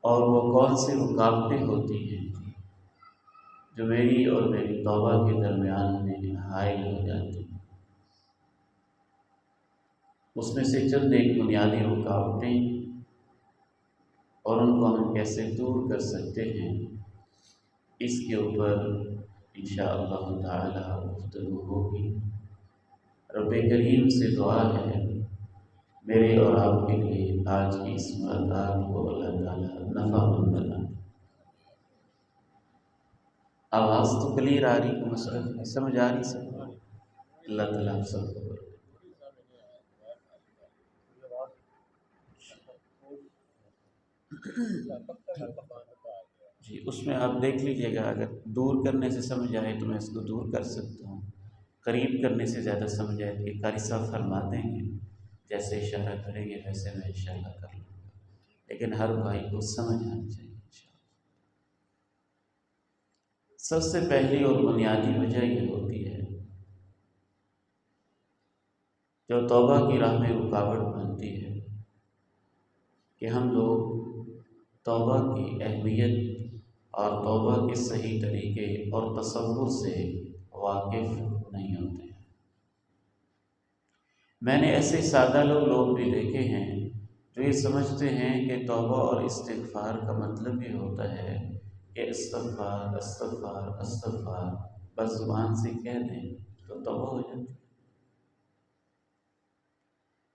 اور وہ کون سی رکاوٹیں ہوتی ہیں جو میری اور میری توبہ کے درمیان میں حائل ہو جاتی ہیں۔ اس میں سے چند ایک بنیادی رکاوٹیں اور ان کو ہم کیسے دور کر سکتے ہیں، اس کے اوپر انشاءاللہ تعالی گفتگو ہوگی۔ رب کریم سے دعا ہے میرے اور آپ کے لیے آج کی اس ملاقات کو اللہ تعالی نفع مند بنا۔ آواز تو کلیئر آ رہی ہے، مسئلہ سمجھ آ رہی سب؟ اللہ تعالیٰ آپ سب کو جی، اس میں آپ دیکھ لیجئے گا، اگر دور کرنے سے سمجھ آئے تو میں اس کو دور کر سکتا ہوں، قریب کرنے سے زیادہ سمجھ آئے تو یہ قاری صاحب فرما دیں گے، جیسے اشارہ کریں گے ویسے میں انشاءاللہ کر لوں گا، لیکن ہر بھائی کو سمجھ آنا چاہیے انشاءاللہ۔ سب سے پہلی اور بنیادی وجہ یہ ہوتی ہے جو توبہ کی راہ میں رکاوٹ بنتی ہے کہ ہم لوگ توبہ کی اہمیت اور توبہ کے صحیح طریقے اور تصور سے واقف نہیں ہوتے ہیں۔ میں نے ایسے سادہ لوگ بھی دیکھے ہیں جو یہ سمجھتے ہیں کہ توبہ اور استغفار کا مطلب یہ ہوتا ہے کہ استغفار استغفار استغفار بس زبان سے کہہ دیں تو توبہ ہو جاتی ہے۔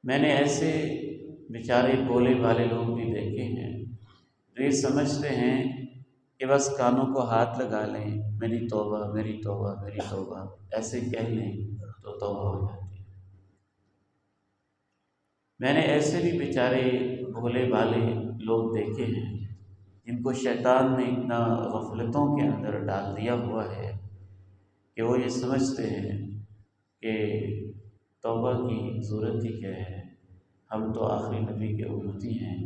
میں نے ایسے بیچارے بولے والے لوگ بھی دیکھے ہیں جو یہ سمجھتے ہیں کہ بس کانوں کو ہاتھ لگا لیں، میری توبہ میری توبہ میری توبہ ایسے کہہ لیں تو توبہ ہو جاتی ہے۔ میں نے ایسے بھی بیچارے بھولے والے لوگ دیکھے ہیں جن کو شیطان نے اتنا غفلتوں کے اندر ڈال دیا ہوا ہے کہ وہ یہ سمجھتے ہیں کہ توبہ کی ضرورت ہی کیا ہے، ہم تو آخری نبی کے امتی ہیں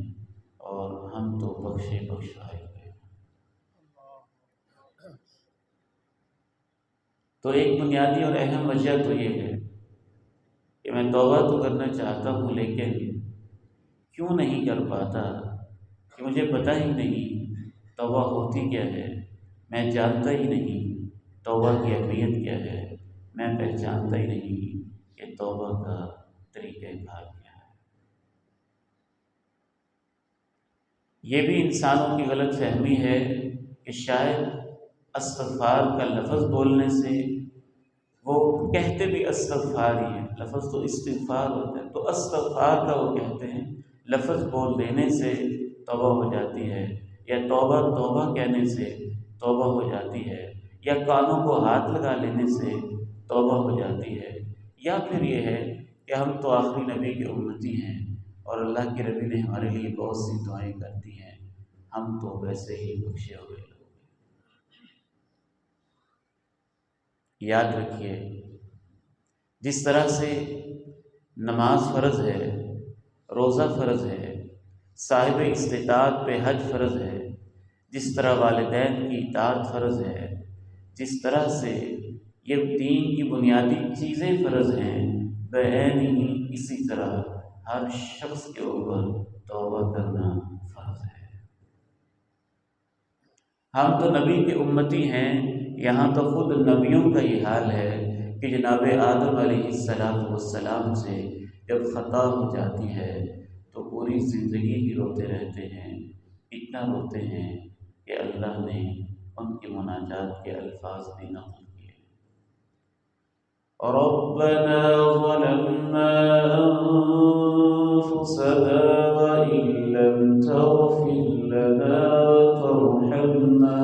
اور ہم تو بخشے بخشائے ہوئے۔ تو ایک بنیادی اور اہم وجہ تو یہ ہے کہ میں توبہ تو کرنا چاہتا ہوں لیکن کیوں نہیں کر پاتا کہ مجھے پتہ ہی نہیں توبہ ہوتی کیا ہے، میں جانتا ہی نہیں توبہ کی اہمیت کیا ہے، میں پہچانتا ہی نہیں کہ توبہ کا طریقہ کار کیا ہے۔ یہ بھی انسانوں کی غلط فہمی ہے کہ شاید استغفار کا لفظ بولنے سے، وہ کہتے بھی استغفار ہی ہے، لفظ تو استغفار ہوتا ہے، تو استغفار کا وہ کہتے ہیں لفظ بول دینے سے توبہ ہو جاتی ہے، یا توبہ توبہ کہنے سے توبہ ہو جاتی ہے، یا کانوں کو ہاتھ لگا لینے سے توبہ ہو جاتی ہے، یا پھر یہ ہے کہ ہم تو آخری نبی کے امتی ہیں اور اللہ کے نبی نے ہمارے لیے بہت سی دعائیں کر دی ہیں، ہم تو ویسے ہی بخشے ہوئے لوگ۔ یاد رکھیے، جس طرح سے نماز فرض ہے، روزہ فرض ہے، صاحب استطاعت پہ حج فرض ہے، جس طرح والدین کی اطاعت فرض ہے، جس طرح سے یہ دین کی بنیادی چیزیں فرض ہیں، بعین ہی اسی طرح ہر شخص کے اوپر توبہ کرنا فرض ہے۔ ہم تو نبی کے امتی ہیں، یہاں تو خود نبیوں کا یہ حال ہے کہ جناب آدم علیہ السلام سے جب خطا ہو جاتی ہے تو پوری زندگی ہی روتے رہتے ہیں، اتنا روتے ہیں کہ اللہ نے ان کی مناجات کے الفاظ بھی نقل کیے۔ ربنا ظلمنا انفسنا وإن لم تغفر لنا وترحمنا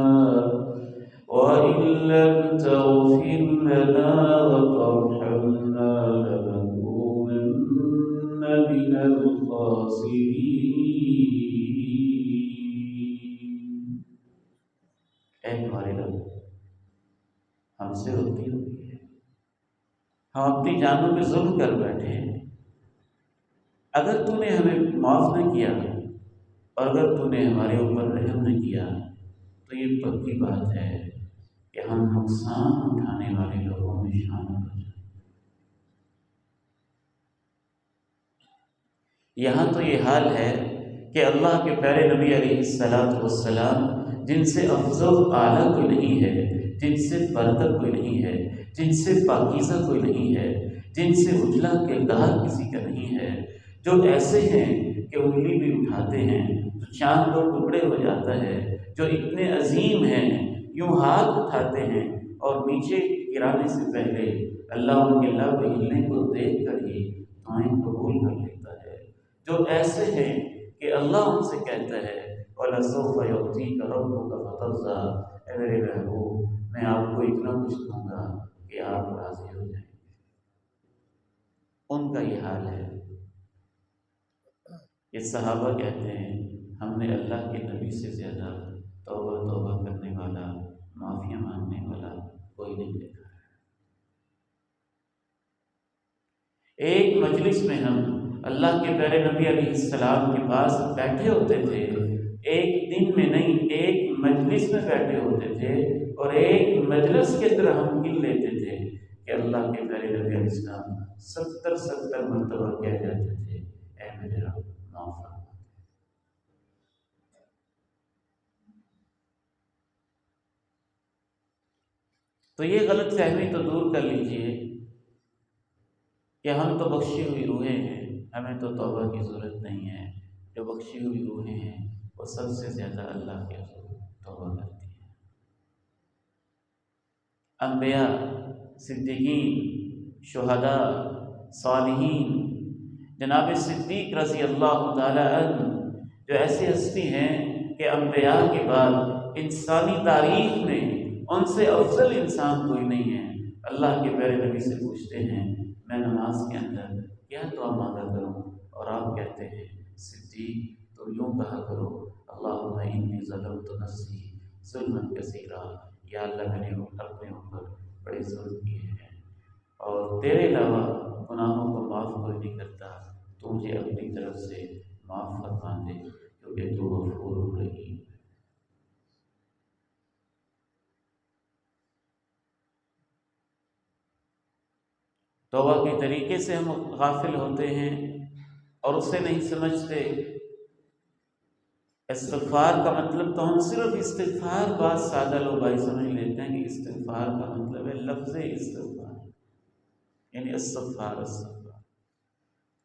وإن لم تغفر لنا وترحمنا لنكونن من الخاسرين۔ اے ہمارے رب، ہم سے غلطی ہو گئی ہے، ہم اپنی جانوں پہ ظلم کر بیٹھے ہیں، اگر تو نے ہمیں معاف نہ کیا اور اگر تو نے ہمارے اوپر رحم نہ کیا تو یہ پکی بات ہے کہ ہم نقصان اٹھانے والے لوگوں میں شامل ہو جائیں۔ یہاں تو یہ حال ہے کہ اللہ کے پیارے نبی علیہ السلام جن سے افضل اعلیٰ کوئی نہیں ہے، جن سے برتر کوئی نہیں ہے، جن سے پاکیزہ کوئی نہیں ہے، جن سے اجلا کردار کسی کا نہیں ہے، جو ایسے ہیں کہ انگلی بھی اٹھاتے ہیں تو چاند دو ٹکڑے ہو جاتا ہے، جو اتنے عظیم ہیں یوں ہاتھ اٹھاتے ہیں اور نیچے گرانے سے پہلے اللہ ان کے لب ہلنے کو دیکھ کر ہی دعائیں قبول کر لیتا ہے، جو ایسے ہیں کہ اللہ ان سے کہتا ہے وَلَسَوْفَ يُعْطِيكَ رَبُّكَ فَتَرْضَىٰ، اے میرے محبوب میں آپ کو اتنا کچھ دوں گا کہ آپ راضی ہو جائیں۔ ان کا یہ حال ہے۔ یہ صحابہ کہتے ہیں ہم نے اللہ کے نبی سے زیادہ توبہ توبہ کرنے والا، معافیاں مانگنے والا کوئی نہیں دیکھا۔ ایک مجلس میں ہم اللہ کے پیارے نبی علیہ السلام کے پاس بیٹھے ہوتے تھے، ایک دن میں نہیں، ایک مجلس میں بیٹھے ہوتے تھے اور ایک مجلس کے طرح ہم گن لیتے تھے کہ اللہ کے پیارے نبی علیہ السلام 70 مرتبہ کہہ جاتے تھے اے میرے رب معاف فرما۔ تو یہ غلط فہمی تو دور کر لیجئے کہ ہم تو بخشی ہوئی روحیں ہیں، ہمیں تو توبہ کی ضرورت نہیں ہے۔ جو بخشی ہوئی روحیں ہیں وہ سب سے زیادہ اللہ کے حضور توبہ کرتی ہیں۔ انبیاء، صدیقین، شہداء، صالحین، جناب صدیق رضی اللہ تعالی عنہ جو ایسی ہستی ہیں کہ انبیاء کے بعد انسانی تاریخ میں ان سے افضل انسان کوئی نہیں ہے۔ اللہ کے پیارے نبی سے پوچھتے ہیں میں نماز کے اندر کیا دعا مانگا کروں، اور آپ کہتے ہیں صدیق تو یوں کہا کرو اللہم انی ظلمت نفسی ظلما کثیرا، یا اللہ میں نے اپنے اوپر بڑے ظلم کیے ہیں اور تیرے علاوہ گناہوں کو معاف کوئی نہیں کرتا، تو مجھے اپنی طرف سے معاف فرما دے کیونکہ تو غفور رحیم۔ توبہ کے طریقے سے ہم غافل ہوتے ہیں اور اسے نہیں سمجھتے۔ استغفار کا مطلب تو ہم صرف استغفار، بات سادہ لوگ بھائی سمجھ لیتے ہیں کہ استغفار کا مطلب ہے لفظ استغفار، یعنی استغفار۔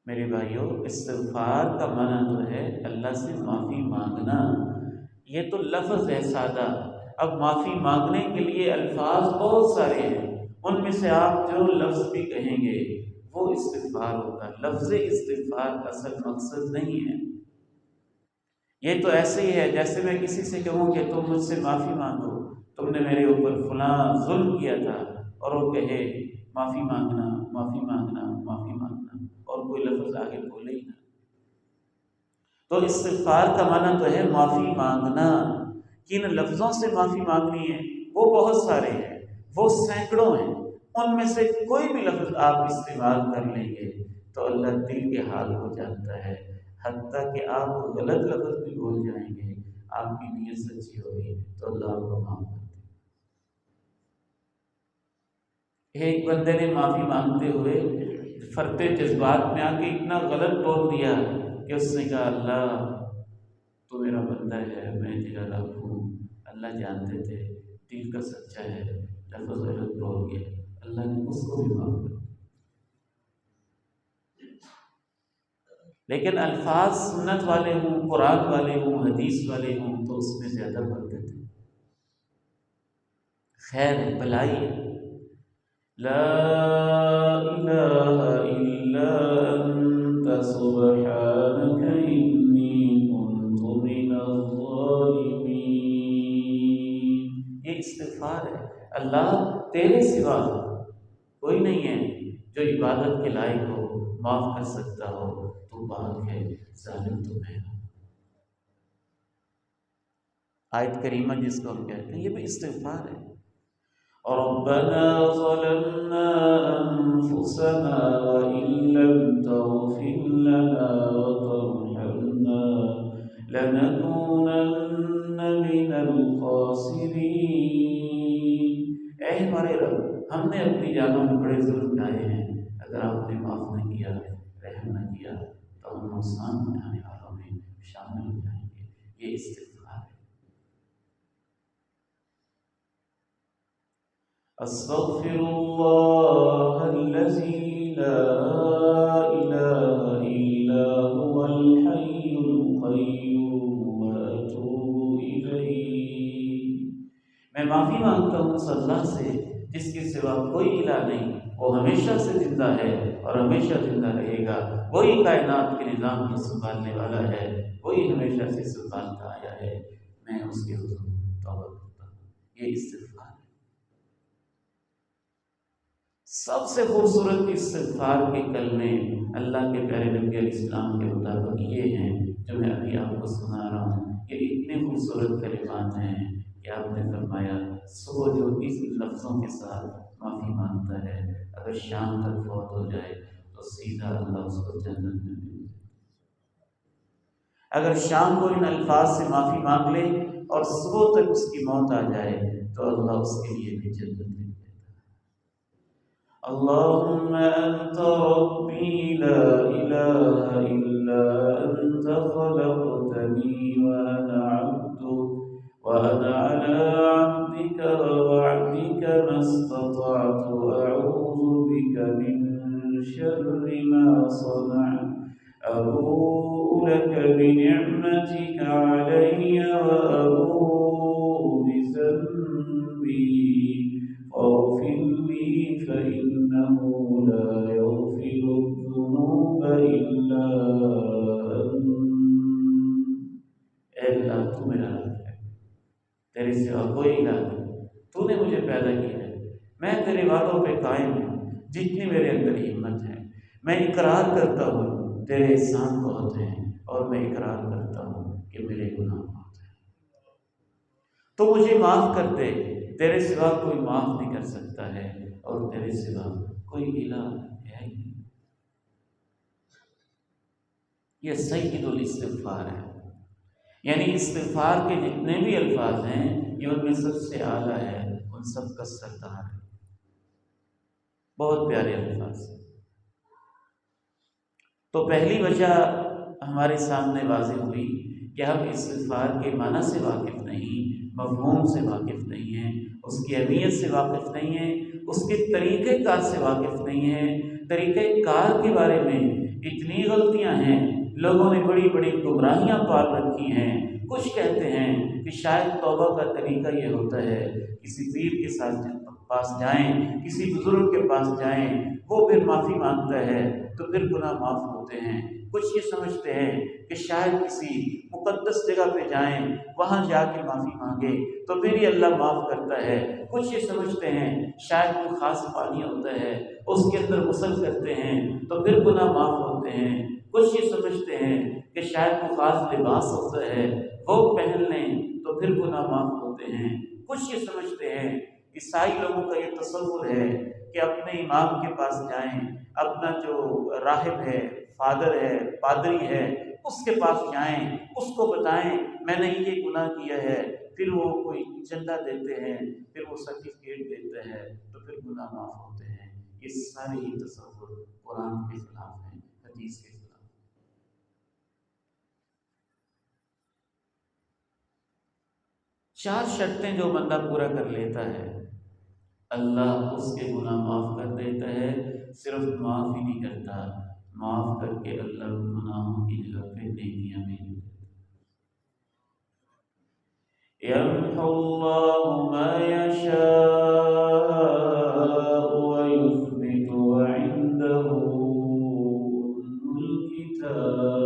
میرے بھائیوں، استغفار کا معنی تو ہے اللہ سے معافی مانگنا، یہ تو لفظ ہے سادہ۔ اب معافی مانگنے کے لیے الفاظ بہت سارے ہیں، ان میں سے آپ جو لفظ بھی کہیں گے وہ استغفار ہوگا۔ لفظ استغفار اصل مقصد نہیں ہے۔ یہ تو ایسے ہی ہے جیسے میں کسی سے کہوں کہ تم مجھ سے معافی مانگو، تم نے میرے اوپر فلاں ظلم کیا تھا، اور وہ کہے معافی مانگنا، معافی مانگنا، معافی مانگنا، اور کوئی لفظ آگے بولے ہی نہ۔ تو استغفار کا معنی تو ہے معافی مانگنا۔ کن لفظوں سے معافی مانگنی ہے وہ بہت سارے ہیں، وہ سینکڑوں ہیں، ان میں سے کوئی بھی لفظ آپ استعمال کر لیں گے تو اللہ دل کے حال کو جانتا ہے، حتیٰ کہ آپ غلط لفظ بھی بول جائیں گے، آپ کی نیت سچی ہوگی تو اللہ آپ کو معاف کر دے۔ ایک بندے نے معافی مانگتے ہوئے فرتے جذبات میں آ کے اتنا غلط بول دیا کہ اس نے کہا اللہ تو میرا بندہ ہے، میں تیرا رب ہوں۔ اللہ جانتے تھے دل کا سچا ہے، لفظ غلط بول گیا، اللہ نے اس کو بھی معاف کر دیا۔ لیکن الفاظ سنت والے ہوں، قرآن والے ہوں، حدیث والے ہوں تو اس میں زیادہ برکت ہے، خیر ہے، بھلائی ہے۔ لا الہ الا انت سبحانک انی کنت من الظالمین، یہ استغفار ہے۔ اللہ تیرے سوا کوئی نہیں ہے جو عبادت کے لائق ہو، معاف کر سکتا ہو، تو پاک ہے، ظالم تو میں ہوں۔ آیت کریمہ جس کو ہم کہتے ہیں یہ بھی استغفار ہے۔ ربنا ظلمنا انفسنا وان لم تغفر لنا وترحمنا لنكونن من الخاسرین، اے ہمارے رب ہم نے اپنی جانوں میں بڑے ظلم ڈھائے ہیں، اگر آپ نے معاف نہ کیا، رحم نہ کیا تو ہم نقصان اٹھانے والوں میں شامل استغفر اللہ الذی لا الہ الا هو الحی القیوم واتوب الیہ۔ میں معافی مانگتا ہوں اس اللہ سے جس کے سوا کوئی الہ نہیں، وہ ہمیشہ سے زندہ ہے اور ہمیشہ زندہ رہے گا، وہی کائنات کے نظام کو سنبھالنے والا ہے، وہی ہمیشہ سے سنبھالتا آیا ہے، میں اس کے حضور توبہ کرتا ہوں۔ یہ استغفار ہے۔ سب سے خوبصورت استغفار کے کلمے اللہ کے پیارے نبی علیہ السلام کے مطابق یہ ہیں جو میں ابھی آپ کو سنا رہا ہوں۔ یہ اتنے خوبصورت کلمات ہیں کہ آپ نے فرمایا صبح جو اس لفظوں کے ساتھ معافی مانگتا ہے، اگر شام تک فوت ہو جائے تو سیدھا اللہ اس کو جنت میں مل جائے۔ اگر شام کو ان الفاظ سے معافی مانگ لے اور صبح تک اس کی موت آ جائے تو اللہ اس کے لیے بھی جنت لکھ دیتا ہے۔ اللهم أنت ربي لا إله إلا أنت خلقتني وأنا عبدك وأنا على عهدك ووعدك ما استطعت أعوذ بك من شر ما صنعت أبوء لك بنعمتك علي وأبوء بذنبي فاغفر لي فإنه لا يغفر الذنوب إلا أنت۔ اے اللہ تو میرا رب ہے، تیرے سوا کوئی الہ نہیں، تو نے مجھے پیدا کیا ہے، میں تیرے وعدوں پہ قائم ہوں، جتنی میرے اندر ہمت ہے میں اقرار کرتا ہوں تیرے احسان بہت ہیں، اور میں اقرار کرتا ہوں کہ میرے گناہ بہت ہیں، تو مجھے معاف کر دے، تیرے سوا کوئی معاف نہیں کر سکتا ہے اور تیرے سوا کوئی الہ ہے ہی نہیں۔ یہ سید الاستغفار ہے، یعنی استغفار کے جتنے بھی الفاظ ہیں یہ ان میں سب سے اعلیٰ ہے، ان سب کا سردار ہے، بہت پیارے الفاظ ہیں۔ تو پہلی وجہ ہمارے سامنے واضح ہوئی کہ ہم استغفار کے معنی سے واقف نہیں، مفہوم سے واقف نہیں ہیں، اس کی اہمیت سے واقف نہیں ہیں، اس کے طریقہ کار سے واقف نہیں ہیں۔ طریقہ کار کے بارے میں اتنی غلطیاں ہیں، لوگوں نے بڑی بڑی گمراہیاں پال رکھی ہیں۔ کچھ کہتے ہیں کہ شاید توبہ کا طریقہ یہ ہوتا ہے کسی پیر کے ساتھ پاس جائیں، کسی بزرگ کے پاس جائیں، وہ پھر معافی مانگتا ہے تو پھر گناہ معاف ہوتے ہیں۔ کچھ یہ سمجھتے ہیں کہ شاید کسی مقدس جگہ پہ جائیں، وہاں جا کے معافی مانگے تو پھر ہی اللہ معاف کرتا ہے۔ کچھ یہ سمجھتے ہیں شاید کوئی خاص پانی ہوتا ہے، اس کے اندر غسل کرتے ہیں تو پھر گناہ معاف ہوتے ہیں۔ کچھ یہ سمجھتے ہیں کہ شاید کوئی خاص لباس ہوتا ہے، وہ پہن لیں تو پھر گناہ معاف ہوتے ہیں۔ کچھ یہ سمجھتے ہیں، عیسائی لوگوں کا یہ تصور ہے کہ اپنے امام کے پاس جائیں، اپنا جو راہب ہے، فادر ہے، پادری ہے، اس کے پاس جائیں، اس کو بتائیں میں نے یہ گناہ کیا ہے، پھر وہ کوئی چندہ دیتے ہیں، پھر وہ سرٹیفکیٹ دیتے ہیں تو پھر گناہ معاف ہوتے ہیں۔ یہ سارے ہی تصور قرآن کے خلاف ہیں، حدیث کے خلاف۔ چار شرطیں جو بندہ پورا کر لیتا ہے اللہ اس کے گناہ معاف کر دیتا ہے، صرف معاف ہی نہیں کرتا، معاف کر کے اللہ گناہوں کی جگہ پہ نیکیاں بھی دیتا ہے۔ یمحو اللہ ما یشاء ویثبت وعنده ام الکتاب۔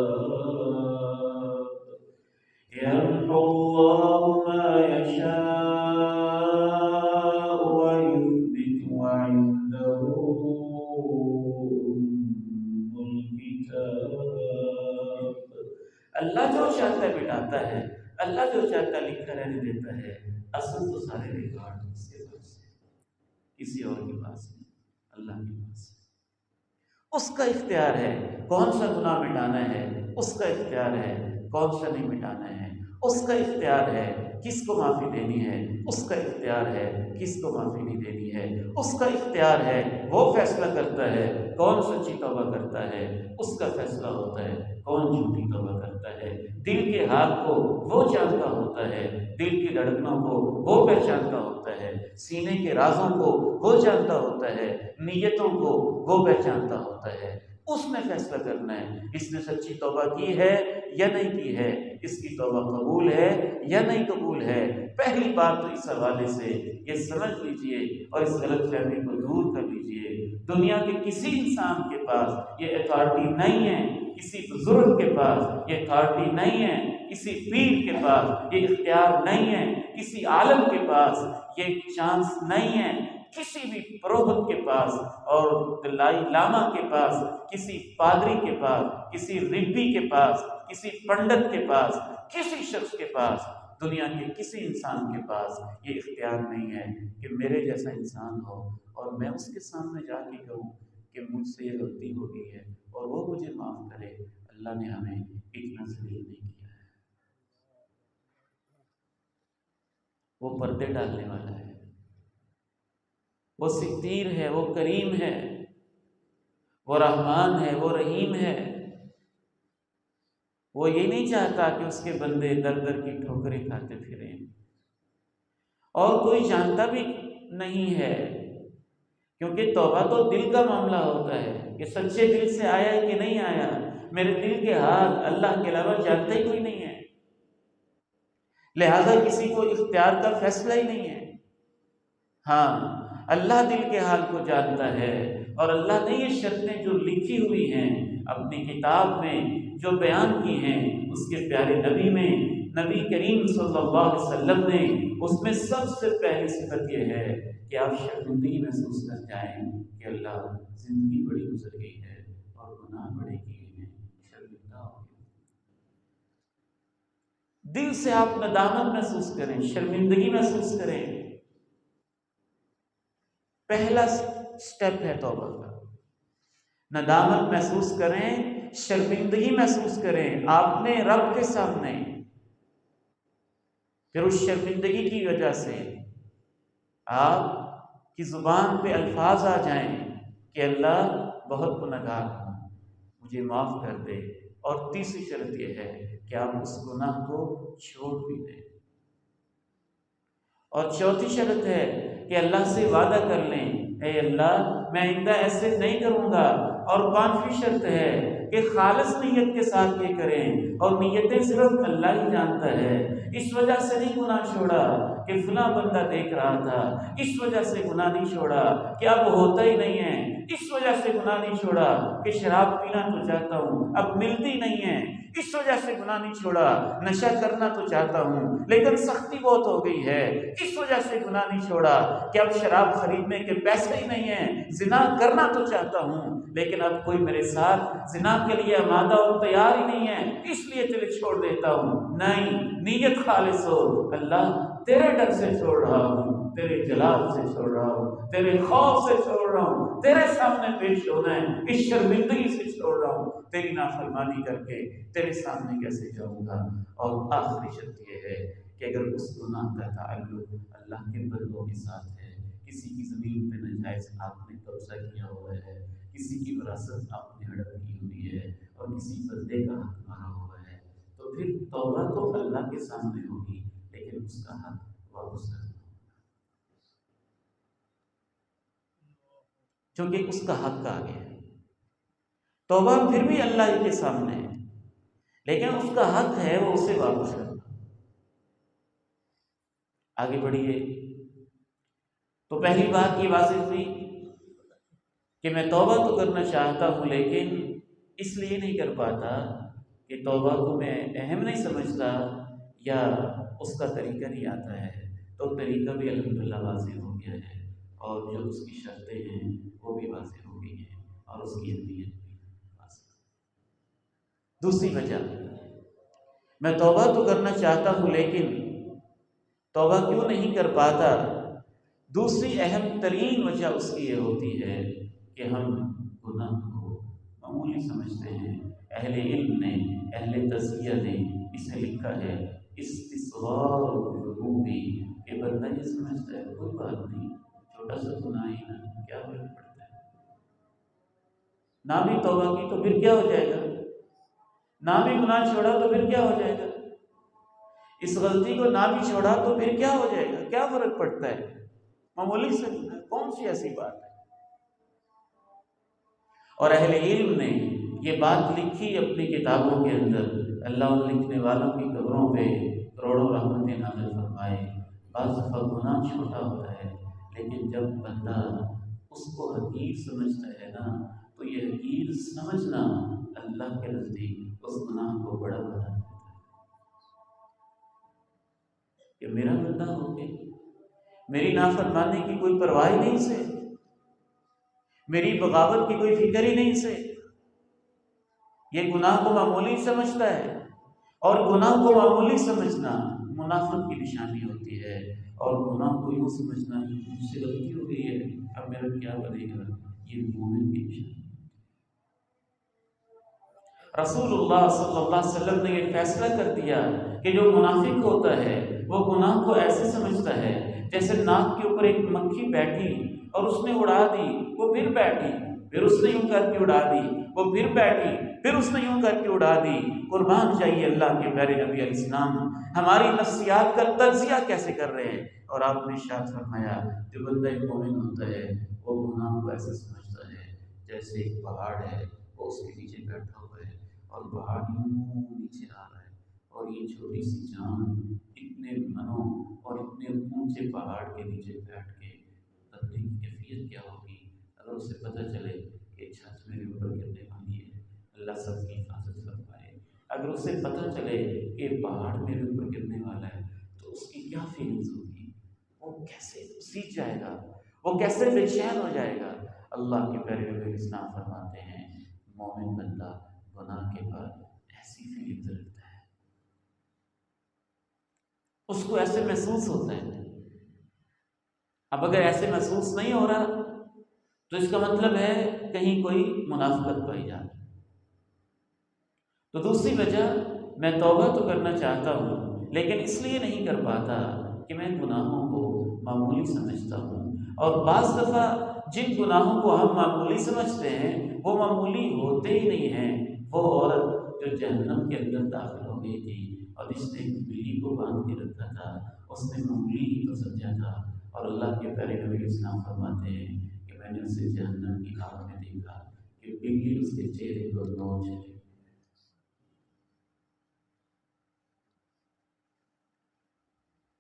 یمحو اللہ ما یشاء اللہ جو چاہتا ہے مٹاتا ہے، اللہ جو چاہتا ہے لکھا رہنے دیتا ہے۔ اصل تو سارے ریکارڈ اس کے پاس ہے، کسی اور کے پاس نہیں، اللہ کے پاس ہے۔ اس کا اختیار ہے کون سا گناہ مٹانا ہے، اس کا اختیار ہے کون سا نہیں مٹانا ہے۔ اس کا اختیار ہے کس کو معافی دینی ہے، اس کا اختیار ہے کس کو معافی نہیں دینی ہے، اس کا اختیار ہے، وہ فیصلہ کرتا ہے کون سچی توبہ کرتا ہے، اس کا فیصلہ ہوتا ہے کون جھوٹی توبہ کرتا ہے۔ دل کے حال کو وہ جانتا ہوتا ہے، دل کی دھڑکنوں کو وہ پہچانتا ہوتا ہے، سینے کے رازوں کو وہ جانتا ہوتا ہے، نیتوں کو وہ پہچانتا ہوتا ہے۔ اس نے فیصلہ کرنا ہے اس نے سچی توبہ کی ہے یا نہیں کی ہے، اس کی توبہ قبول ہے یا نہیں قبول ہے۔ پہلی بات تو اس حوالے سے یہ سمجھ لیجئے اور اس غلط فہمی کو دور کر لیجئے، دنیا کے کسی انسان کے پاس یہ اتھارٹی نہیں ہے، کسی بزرگ کے پاس یہ اتھارٹی نہیں ہے، کسی پیر کے پاس یہ اختیار نہیں ہے، کسی عالم کے پاس یہ چانس نہیں ہے، کسی بھی پروہت کے پاس اور دلائی لاما کے پاس، کسی پادری کے پاس، کسی ربی کے پاس، کسی پنڈت کے پاس، کسی شخص کے پاس، دنیا کے کسی انسان کے پاس یہ اختیار نہیں ہے کہ میرے جیسا انسان ہو اور میں اس کے سامنے جا کے کہوں کہ مجھ سے یہ غلطی ہو گئی ہے اور وہ مجھے معاف کرے۔ اللہ نے ہمیں اتنا ذلیل نہیں کیا ہے، وہ پردے ڈالنے والا ہے، وہ ستیر ہے، وہ کریم ہے، وہ رحمان ہے، وہ رحیم ہے۔ وہ یہ نہیں چاہتا کہ اس کے بندے در در کی ٹھوکریں کھاتے پھریں، اور کوئی جانتا بھی نہیں ہے، کیونکہ توبہ تو دل کا معاملہ ہوتا ہے کہ سچے دل سے آیا ہے کہ نہیں آیا۔ میرے دل کے حال اللہ کے علاوہ جانتا ہی کوئی نہیں ہے، لہذا کسی کو اختیار کا فیصلہ ہی نہیں ہے۔ ہاں، اللہ دل کے حال کو جانتا ہے، اور اللہ نے یہ شرطیں جو لکھی ہوئی ہیں اپنی کتاب میں، جو بیان کی ہیں اس کے پیارے نبی میں، نبی کریم صلی اللہ علیہ وسلم نے، اس میں سب سے پہلی صفت یہ ہے کہ آپ شرمندگی محسوس کر جائیں کہ اللہ زندگی بڑی گزر گئی ہے اور گناہ بڑے کیے ہیں، شرمندہ ہو گئے۔ دل سے آپ ندامت محسوس کریں، شرمندگی محسوس کریں۔ پہلا سٹیپ ہے توبہ کا، ندامت محسوس کریں، شرمندگی محسوس کریں آپ نے رب کے سامنے، پھر اس شرمندگی کی وجہ سے آپ کی زبان پہ الفاظ آ جائیں کہ اللہ بہت گنہگار ہوں، مجھے معاف کر دے۔ اور تیسری شرط یہ ہے کہ آپ اس گناہ کو چھوڑ بھی دیں، اور چوتھی شرط ہے کہ اللہ سے وعدہ کر لیں، اے اللہ میں آئندہ ایسے نہیں کروں گا۔ اور پانچویں شرط ہے کہ خالص نیت کے ساتھ یہ کریں، اور نیتیں صرف اللہ ہی جانتا ہے۔ اس وجہ سے نہیں گناہ چھوڑا کہ فلاں بندہ دیکھ رہا تھا، اس وجہ سے گناہ نہیں چھوڑا کہ اب ہوتا ہی نہیں ہے، اس وجہ سے گناہ نہیں چھوڑا کہ شراب پینا تو چاہتا ہوں اب ملتی نہیں ہے، اس وجہ سے گناہ نہیں چھوڑا، نشہ کرنا تو چاہتا ہوں لیکن سختی بہت ہو گئی ہے، اس وجہ سے گناہ نہیں چھوڑا کہ اب شراب خریدنے کے پیسے ہی نہیں ہیں، زنا کرنا تو چاہتا ہوں لیکن اب کوئی میرے ساتھ زنا کے لیے آمادہ اور تیار ہی نہیں ہے، اس لیے تیرے چھوڑ دیتا ہوں۔ نہیں، نیت خالص ہو، اللہ تیرے ڈر سے چھوڑ رہا ہوں، تیرے جلال سے چھوڑ رہا ہوں، تیرے خوف سے چھوڑ رہا ہوں، تیرے سامنے پیش ہونا ہے، اس شرمندگی سے چھوڑ رہا ہوں، تیری نافرمانی کر کے تیرے سامنے کیسے جاؤں گا۔ اور آخری شرط یہ ہے کہ اگر اس گناہ کا تعلق اللہ کے بندوں کے ساتھ ہے، کسی کی زمین پہ ناجائز آپ نے قبضہ کیا ہوا ہے، کسی کی وراثت آپ نے ہڑپ کی ہوئی ہے اور کسی بندے کا حق مارا ہوا ہے، تو پھر توبہ تو اللہ کے سامنے ہوگی لیکن اس کا حق واپس کرنا، چونکہ اس کا حق آ گیا ہے۔ توبہ پھر بھی اللہ ہی کے سامنے ہے لیکن اس کا حق ہے وہ اسے واپس کرنا۔ آگے بڑھیے، تو پہلی بات یہ واضح ہوئی کہ میں توبہ تو کرنا چاہتا ہوں لیکن اس لیے نہیں کر پاتا کہ توبہ کو میں اہم نہیں سمجھتا یا اس کا طریقہ نہیں آتا ہے، تو طریقہ بھی الحمدللہ واضح ہو گیا ہے، اور جو اس کی شرطیں ہیں وہ بھی واضح ہو گئی ہیں، اور اس کی اہمیت بھی واضح۔ دوسری وجہ، میں توبہ تو کرنا چاہتا ہوں لیکن توبہ کیوں نہیں کر پاتا، دوسری اہم ترین وجہ اس کی یہ ہوتی ہے کہ ہم گناہ کو معمولی سمجھتے ہیں۔ اہل علم نے، اہل تزکیہ نے اسے لکھا ہے استصغار الذنوبی، کہ بندہ یہ سمجھتا ہے کوئی بات نہیں، چھوٹا سا گناہ ہی نا، کیا فرق پڑتا ہے، نہ بھی توبہ کی تو پھر کیا ہو جائے گا، نہ بھی گناہ چھوڑا تو پھر کیا ہو جائے گا، اس غلطی کو نہ بھی چھوڑا تو پھر کیا ہو جائے گا، کیا فرق پڑتا ہے، معمولی سے کون سی ایسی بات ہے۔ اور اہل علم نے یہ بات لکھی اپنی کتابوں کے اندر، اللہ ان لکھنے والوں کی قبروں پہ کروڑوں رحمتیں نازل فرمائے۔ بعض دفعہ گناہ چھوٹا ہوتا ہے لیکن جب بندہ اس کو حقیر سمجھتا ہے نا، تو یہ حقیر سمجھنا اللہ کے نزدیک اس گناہ کو بڑا بنا دیتا ہے کہ میرا بندہ ہو کے میری نافرمانی کی کوئی پرواہ ہی نہیں سے، میری بغاوت کی کوئی فکر ہی نہیں سے، یہ گناہ کو معمولی سمجھتا ہے، اور گناہ کو معمولی سمجھنا منافق کی نشانی ہوتی ہے، اور گناہ کو یوں سمجھنا مجھ سے غلطی ہو گئی ہے اب میرا کیا بنے گا، یہ مومن کی نشانی۔ رسول اللہ صلی اللہ علیہ وسلم نے یہ فیصلہ کر دیا کہ جو منافق ہوتا ہے وہ گناہ کو ایسے سمجھتا ہے جیسے ناک کے اوپر ایک مکھی بیٹھی اور اس نے اڑا دی، وہ پھر بیٹھی، پھر اس نے یوں کر کے اڑا دی، وہ پھر بیٹھی، پھر اس نے یوں کر کے اڑا دی۔ قربان چاہیے اللہ کے پیارے نبی علیہ السلام ہماری نفسیات کا تجزیہ کیسے کر رہے ہیں، اور آپ نے ارشاد فرمایا جو بندہ مومن ہوتا ہے وہ گناہ کو ایسے سمجھتا ہے جیسے ایک پہاڑ ہے، وہ اس کے نیچے بیٹھا ہوا ہے اور پہاڑ یوں نیچے آ رہا ہے، اور یہ چھوٹی سی جان اتنے منوں اور اتنے اونچے پہاڑ کے نیچے بیٹھ کے بندے کی کیفیت کیا ہوگی اگر اسے پتہ چلے کہ چھت میرے اوپر گرنے والی ہے، اللہ سب کی حفاظت فرمائے۔ اگر اسے پتہ چلے کہ پہاڑ میرے اوپر گرنے والا ہے تو اس کی کیا فیلنگز ہوگی، وہ کیسے سیکھ جائے گا، وہ کیسے بے چین ہو جائے گا۔ اللہ کے پیارے نبی اسلام فرماتے ہیں مومن بندہ گناہ کے بعد ایسی فیلنگز رکھتا ہے، اس کو ایسے محسوس ہوتا ہے۔ اب اگر ایسے محسوس نہیں ہو رہا تو اس کا مطلب ہے کہیں کوئی منافقت پائی جاتی۔ تو دوسری وجہ، میں توبہ تو کرنا چاہتا ہوں لیکن اس لیے نہیں کر پاتا کہ میں گناہوں کو معمولی سمجھتا ہوں، اور بعض دفعہ جن گناہوں کو ہم معمولی سمجھتے ہیں وہ معمولی ہوتے ہی نہیں ہیں۔ وہ عورت جو جہنم کے اندر داخل ہو گئی تھی اور جس نے بلی کو باندھ کے رکھا تھا، اس نے معمولی ہی تو سمجھا تھا، اور اللہ کے پیارے نبی اسلام فرماتے ہیں کہ میں نے اسے جہنم کی آگ میں دیکھا کہ بلی اس کے چہرے کو نوچ رہی۔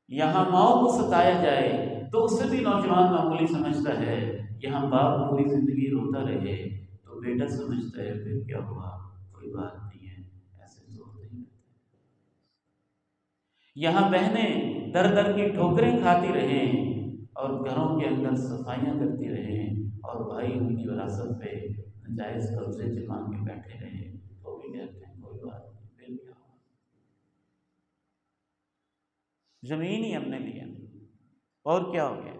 یہاں ماں کو ستایا جائے تو اسے بھی نوجوان معمولی سمجھتا ہے، یہاں باپ پوری زندگی روتا رہے تو بیٹا سمجھتا ہے پھر کیا ہوا، کوئی بات نہیں ہے، ایسے تو ہوتا ہی رہتا ہے۔ یہاں بہنیں در در کی ٹھوکریں کھاتی رہیں اور گھروں کے اندر صفائیاں کرتی رہیں، اور بھائی ان کی وراثت پہ ناجائز قبضے جما کے بیٹھے رہیں تو بھی کہتے ہیں کوئی بات نہیں، پھر کیا ہوا، زمین ہی ہم نے لیا اور کیا ہو گیا۔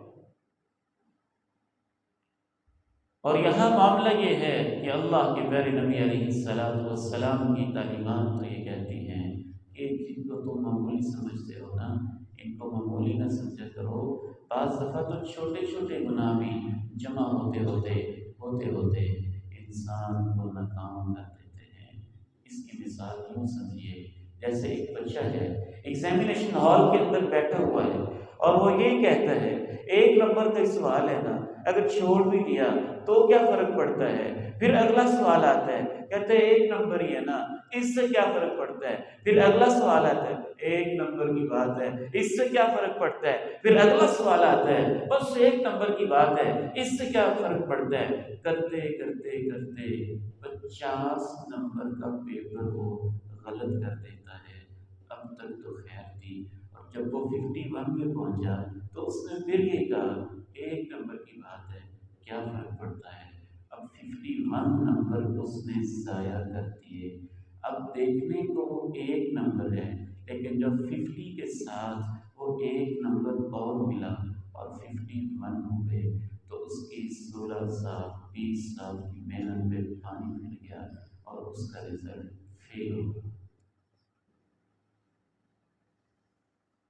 اور یہاں معاملہ یہ ہے کہ اللہ کے پیارے نبی علیہ السلام کی تعلیمات تو یہ کہتی ہیں کہ جن کو تم معمولی سمجھتے ہو نا، ان کو معمولی نہ سمجھا کرو، بعض دفعہ تو چھوٹے چھوٹے گناہ بھی جمع ہوتے انسان کو ناکام کر دیتے ہیں۔ اس کی مثال یوں سمجھیے، جیسے ایک بچہ ہے ایگزامینیشن ہال کے اندر بیٹھا ہوا ہے اور وہ یہ کہتا ہے ایک نمبر کا سوال ہے نا، اگر چھوڑ بھی دیا تو کیا فرق پڑتا ہے، پھر اگلا سوال آتا ہے کہتے ہیں ایک نمبر ہی ہے نا، اس سے کیا فرق پڑتا ہے، پھر اگلا سوال آتا ہے ایک نمبر کی بات ہے، اس سے کیا فرق پڑتا ہے، پھر اگلا سوال آتا ہے بس ایک نمبر کی بات ہے، اس سے کیا فرق پڑتا ہے، کرتے کرتے کرتے 50 نمبر کا پیپر وہ غلط کر دیتا ہے۔ اب تک تو خیر تھی، اور جب وہ 51 پہ پہنچا تو اس نے پھر یہ کہا ایک نمبر کی بات ہے، کیا فرق پڑتا ہے۔ اب 51 نمبر اس نے ضائع کر دیے۔ اب دیکھنے کو وہ ایک نمبر ہے لیکن جب 50 کے ساتھ وہ ایک نمبر اور ملا اور 51 ہو گئے تو اس کی 16 سال 20 سال کی محنت پہ پانی پھر گیا اور اس کا رزلٹ فیل ہو گیا۔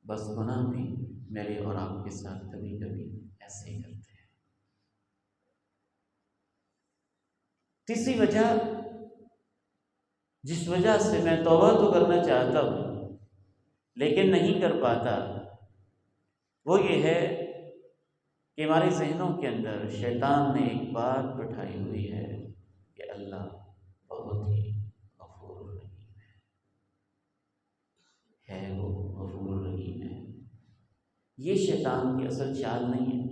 بس گناہ بھی میرے اور آپ کے ساتھ کبھی کبھی ایسے ہی کرتے ہیں۔ تیسری وجہ جس وجہ سے میں توبہ تو کرنا چاہتا ہوں لیکن نہیں کر پاتا، وہ یہ ہے کہ ہمارے ذہنوں کے اندر شیطان نے ایک بات بٹھائی ہوئی ہے کہ اللہ بہت ہی غفور الرحیم ہے، وہ غفور الرحیم ہے۔ یہ شیطان کی اصل چال نہیں ہے،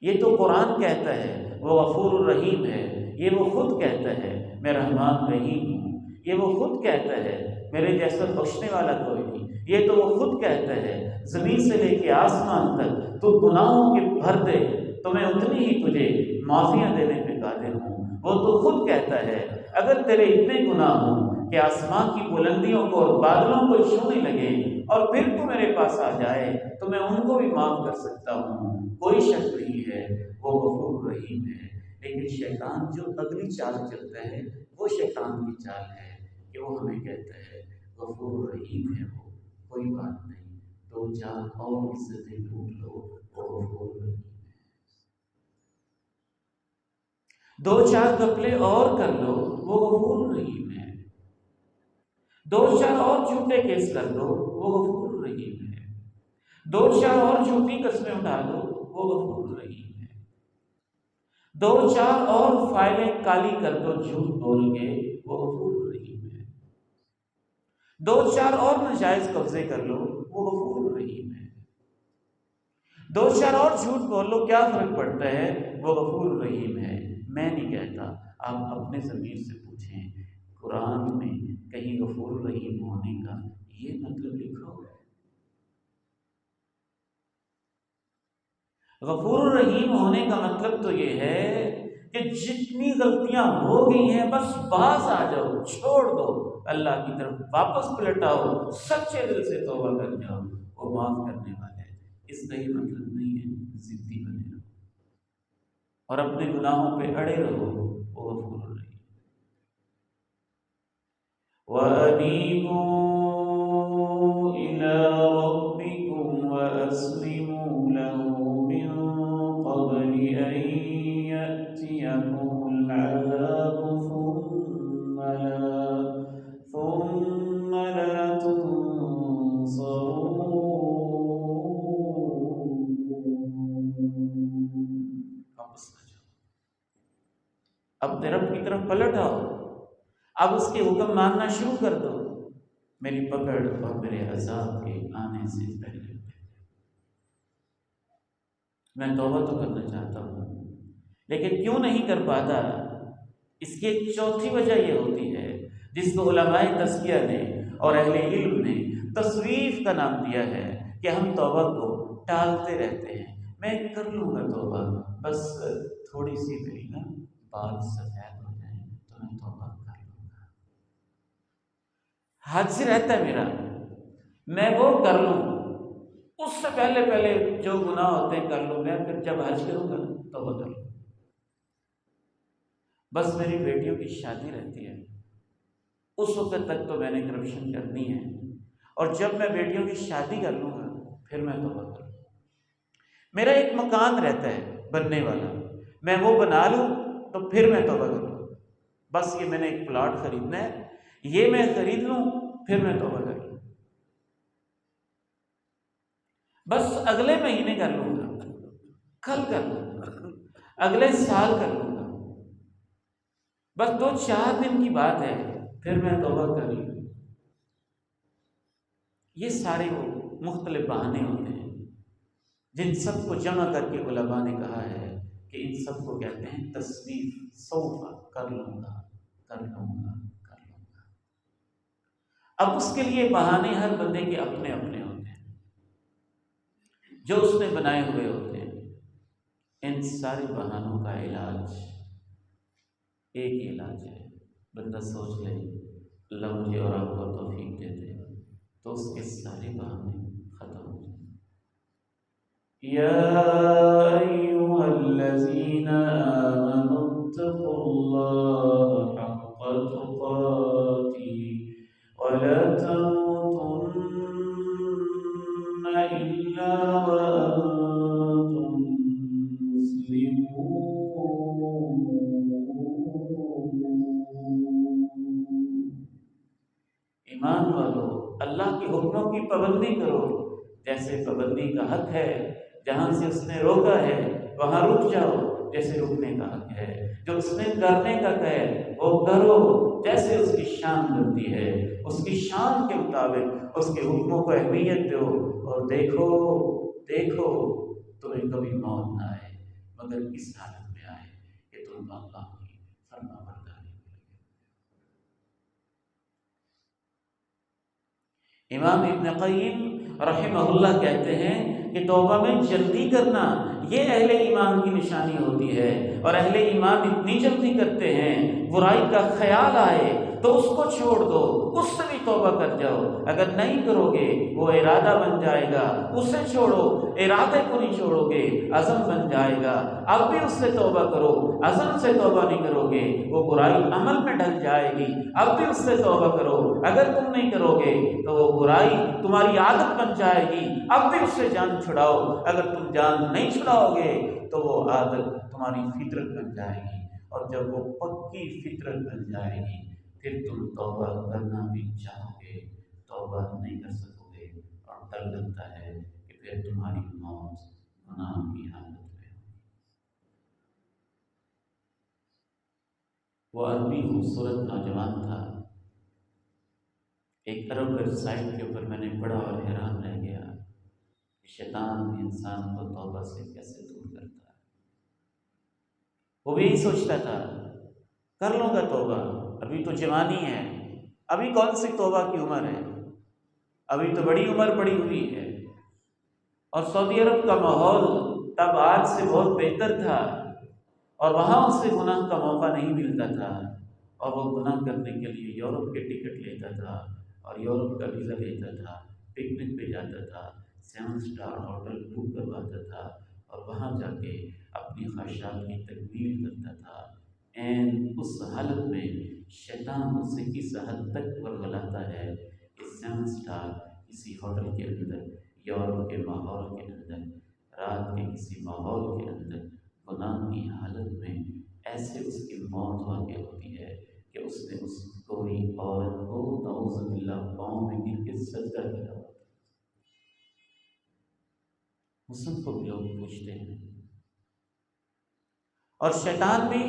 یہ تو قرآن کہتا ہے وہ غفور الرحیم ہے، یہ وہ خود کہتا ہے میں رحمان رحیم ہوں، یہ وہ خود کہتا ہے میرے جیسا بخشنے والا کوئی نہیں، یہ تو وہ خود کہتا ہے زمین سے لے کے آسمان تک تو گناہوں کے بھر دے تو میں اتنی ہی تجھے معافیاں دینے پہ قادر ہوں۔ وہ تو خود کہتا ہے اگر تیرے اتنے گناہ ہوں کہ آسمان کی بلندیوں کو اور بادلوں کو چھونے لگے اور پھر تو میرے پاس آ جائے تو میں ان کو بھی معاف کر سکتا ہوں، کوئی شک نہیں ہے وہ غفور رحیم ہے۔ لیکن شیطان جو اگلی چال چلتا ہے وہ شیطان کی چال ہے کہ وہ ہمیں کہتا ہے غفور رحیم ہے، وہ کوئی بات نہیں، دو چار اور عزتیں لوٹ لو وہ غفور رحیم ہے، دو چار گپلے اور کر لو وہ غفور رحیم ہے، دو چار اور جھوٹے کیس کر دو وہ غفور رحیم ہے، دو چار اور جھوٹی قسمیں اٹھا دو وہ غفور رحیم ہے، دو چار اور فائلیں کالی کر دو جھوٹ بول کے وہ غفور رحیم ہے، دو چار اور ناجائز قبضے کر لو وہ غفور رحیم ہے، دو چار اور جھوٹ بول لو کیا فرق پڑتا ہے وہ غفور رحیم ہے۔ میں نہیں کہتا، آپ اپنے ضمیر سے پوچھیں قرآن میں کہیں غفور رحیم ہونے کا یہ مطلب لکھا ہوا ہے؟ غفور الرحیم ہونے کا مطلب تو یہ ہے کہ جتنی غلطیاں ہو گئی ہیں بس باز آ جاؤ، چھوڑ دو، اللہ کی طرف واپس پلٹاؤ، سچے دل سے توبہ کر جاؤ، وہ معاف کرنے والا ہے۔ اس کا یہ مطلب نہیں ہے ضدی بنے رہو اور اپنے گناہوں پہ اڑے رہو، وہ غفور الرحیم۔ وَأَنِيبُوا إِلَىٰ رَبِّكُمْ وَأَسْلِمُوا لَهُ مِن قَبْلِ أَن يَأْتِيَكُمُ الْعَذَابُ ثُمَّ لَا تُنصَرُونَ۔ واپس نہ جاؤ، اپنے رب کی طرف پلٹ آؤ، اب اس کے حکم ماننا شروع کر دو، میری پکڑ اور میرے عذاب کے آنے سے پہلے۔ میں توبہ تو کرنا چاہتا ہوں لیکن کیوں نہیں کر پاتا؟ اس کی ایک چوتھی وجہ یہ ہوتی ہے جس کو علماء تزکیہ نے اور اہل علم نے تصویف کا نام دیا ہے کہ ہم توبہ کو ٹالتے رہتے ہیں۔ میں کر لوں گا توبہ، بس تھوڑی سی میری نا بال سفید ہو جائیں تو میں توبہ کر لوں گا، حج سے رہتا ہے میرا، میں وہ کر لوں، اس سے پہلے جو گناہ ہوتے ہیں کر لوں گا، پھر جب حج کروں گا توبہ کر لوں گا۔ بس میری بیٹیوں کی شادی رہتی ہے، اس وقت تک تو میں نے کرپشن کرنی ہے، اور جب میں بیٹیوں کی شادی کر لوں گا پھر میں توبہ کر لوں گا۔ میرا ایک مکان رہتا ہے بننے والا، میں وہ بنا لوں تو پھر میں توبہ کر لوں، بس یہ میں نے ایک پلاٹ خریدنا ہے، یہ میں خرید لوں پھر میں توبہ کر لوں، بس اگلے مہینے کر لوں گا، کل کر لوں گا، اگلے سال کر لوں گا، بس 2-4 دن کی بات ہے پھر میں توبہ کر لوں۔ یہ سارے وہ مختلف بہانے ہوتے ہیں جن سب کو جمع کر کے علماء نے کہا ہے کہ ان سب کو کہتے ہیں تصویف، سوف کر لوں گا، کر لوں گا، کر لوں گا۔ اب اس کے لیے بہانے ہر بندے کے اپنے اپنے ہوتے ہیں جو اس نے بنائے ہوئے ہوتے ہیں۔ ان سارے بہانوں کا علاج ایک ہی علاج ہے، بندہ سوچ لے اللہ مجھے اور آپ کو توفیق دے دے تو اس کے سارے بہانے ختم ہو جائیں۔ یا ایھا الذین آمنوا اتقوا اللہ حق تقاتہ، ولا تموتن إلا وأنتم مسلمون۔ ایمان والو، اللہ کے حکموں کی پابندی کرو، جیسے پابندی کا حق ہے، جہاں سے اس نے روکا ہے وہاں رک جاؤ، جیسے رکنے کا حق ہے، جو اس نے کرنے کا کہے وہ کرو، جیسے اس کی شان بنتی ہے، اس کی شان کے مطابق اس کے حکموں کو اہمیت دو، اور دیکھو دیکھو تمہیں کبھی موت نہ آئے مگر اس حالت میں آئے کہ تم اللہ کی فرما برداری کرو۔ امام ابن قیم رحمہ اللہ کہتے ہیں کہ توبہ میں جلدی کرنا یہ اہل ایمان کی نشانی ہوتی ہے، اور اہل ایمان اتنی جلدی کرتے ہیں برائی کا خیال آئے تو اس کو چھوڑ دو، اس سے بھی توبہ کر جاؤ، اگر نہیں کرو گے وہ ارادہ بن جائے گا، اسے چھوڑو، ارادے کو نہیں چھوڑو گے عزم بن جائے گا، اب بھی اس سے توبہ کرو، عزم سے توبہ نہیں کرو گے وہ برائی عمل میں ڈھل جائے گی، اب بھی اس سے توبہ کرو، اگر تم نہیں کرو گے تو وہ برائی تمہاری عادت بن جائے گی، اب بھی اس سے جان چھڑاؤ، اگر تم جان نہیں چھڑاؤ گے تو وہ عادت تمہاری فطرت بن جائے گی، اور جب وہ پکی فطرت بن جائے گی پھر تم توبہ کرنا بھی چاہو گے توبہ نہیں کر سکو گے، اور ڈر لگتا ہے کہ پھر تمہاری موت گناہ کی حالت میں ہوگی۔ وہ عربی خوبصورت نوجوان تھا، ایک عرب ویب سائٹ کے اوپر میں نے پڑھا اور حیران رہ گیا کہ شیطان انسان کو توبہ سے کیسے دور کرتا ہے۔ وہ بھی یہی سوچتا تھا کر لوں گا توبہ، ابھی تو جوانی ہے، ابھی کون سی توبہ کی عمر ہے، ابھی تو بڑی عمر پڑی ہوئی ہے، اور سعودی عرب کا ماحول تب آج سے بہت بہتر تھا، اور وہاں اسے گناہ کا موقع نہیں ملتا تھا، اور وہ گناہ کرنے کے لیے یورپ کے ٹکٹ لیتا تھا اور یورپ کا ویزا لیتا تھا، پکنک پہ جاتا تھا، 7 اسٹار ہوٹل بک کرواتا تھا، اور وہاں جا کے اپنی خواہشات کی تکمیل کرتا تھا۔ این اس حالت میں شیطان اسے کس حد تک ورغلاتا ہے کہ 7 اسٹار کسی ہوٹل کے اندر، یورپ کے ماحول کے اندر، رات کے کسی ماحول کے اندر گناہ کی حالت میں ایسے اس کی موت واقع ہوتی ہے کہ اس نے اس کوئی عورت کو نعوذ باللہ پاؤں میں گر کے سجدہ کیا ہوا تھا۔ حسن کو بھی لوگ پوچھتے ہیں، اور شیطان بھی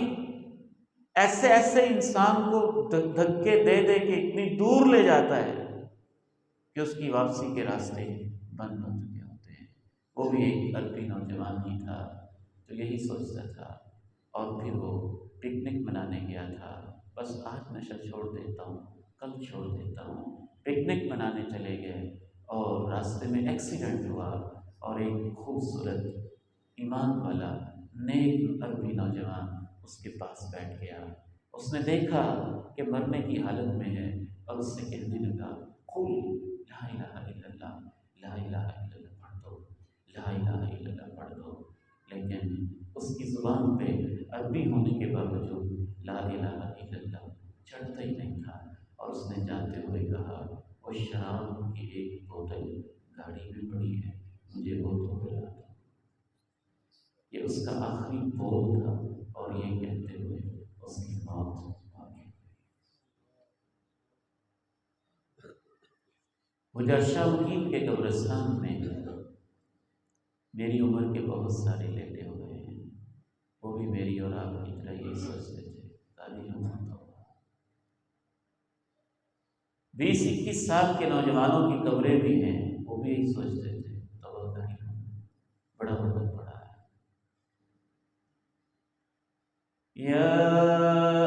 ایسے ایسے انسان کو دھکے دے دے کے اتنی دور لے جاتا ہے کہ اس کی واپسی کے راستے بند ہو چکے ہوتے ہیں۔ وہ بھی ایک عربی نوجوان ہی تھا تو یہی سوچتا تھا، اور پھر وہ پکنک منانے گیا تھا، بس آج نشہ چھوڑ دیتا ہوں، کل چھوڑ دیتا ہوں، پکنک منانے چلے گئے، اور راستے میں ایکسیڈنٹ ہوا، اور ایک خوبصورت ایمان والا نیک عربی نوجوان اس کے پاس بیٹھ گیا، اس نے دیکھا کہ مرنے کی حالت میں ہے، اور اس سے کہنے لگا قل لا الہ الا اللہ، لا الہ الا اللہ پڑھ دو، لا الہ الا اللہ پڑھ دو، لیکن اس کی زبان پہ عربی ہونے کے باوجود لا الہ الا اللہ چڑھتا ہی نہیں تھا، اور اس نے جانتے ہوئے کہا وہ شراب کی ایک بوتل گاڑی میں پڑی ہے، مجھے وہ تو پلا دو۔ یہ اس کا آخری بول تھا، اور یہ کہتے ہوئے اس کی موت ہو گئی۔ مجرشاہین کے قبرستان میں میری عمر کے بہت سارے لیٹے ہوئے ہیں، وہ بھی میری اور آپ کی طرح یہی سوچتے تھے تعلیم ہوتا ہوگا۔ 20-21 سال کے نوجوانوں کی قبریں بھی ہیں، وہ بھی یہی سوچتے تھے توبہ نہیں ہوگا، بڑا وقت پڑا ہے۔ یا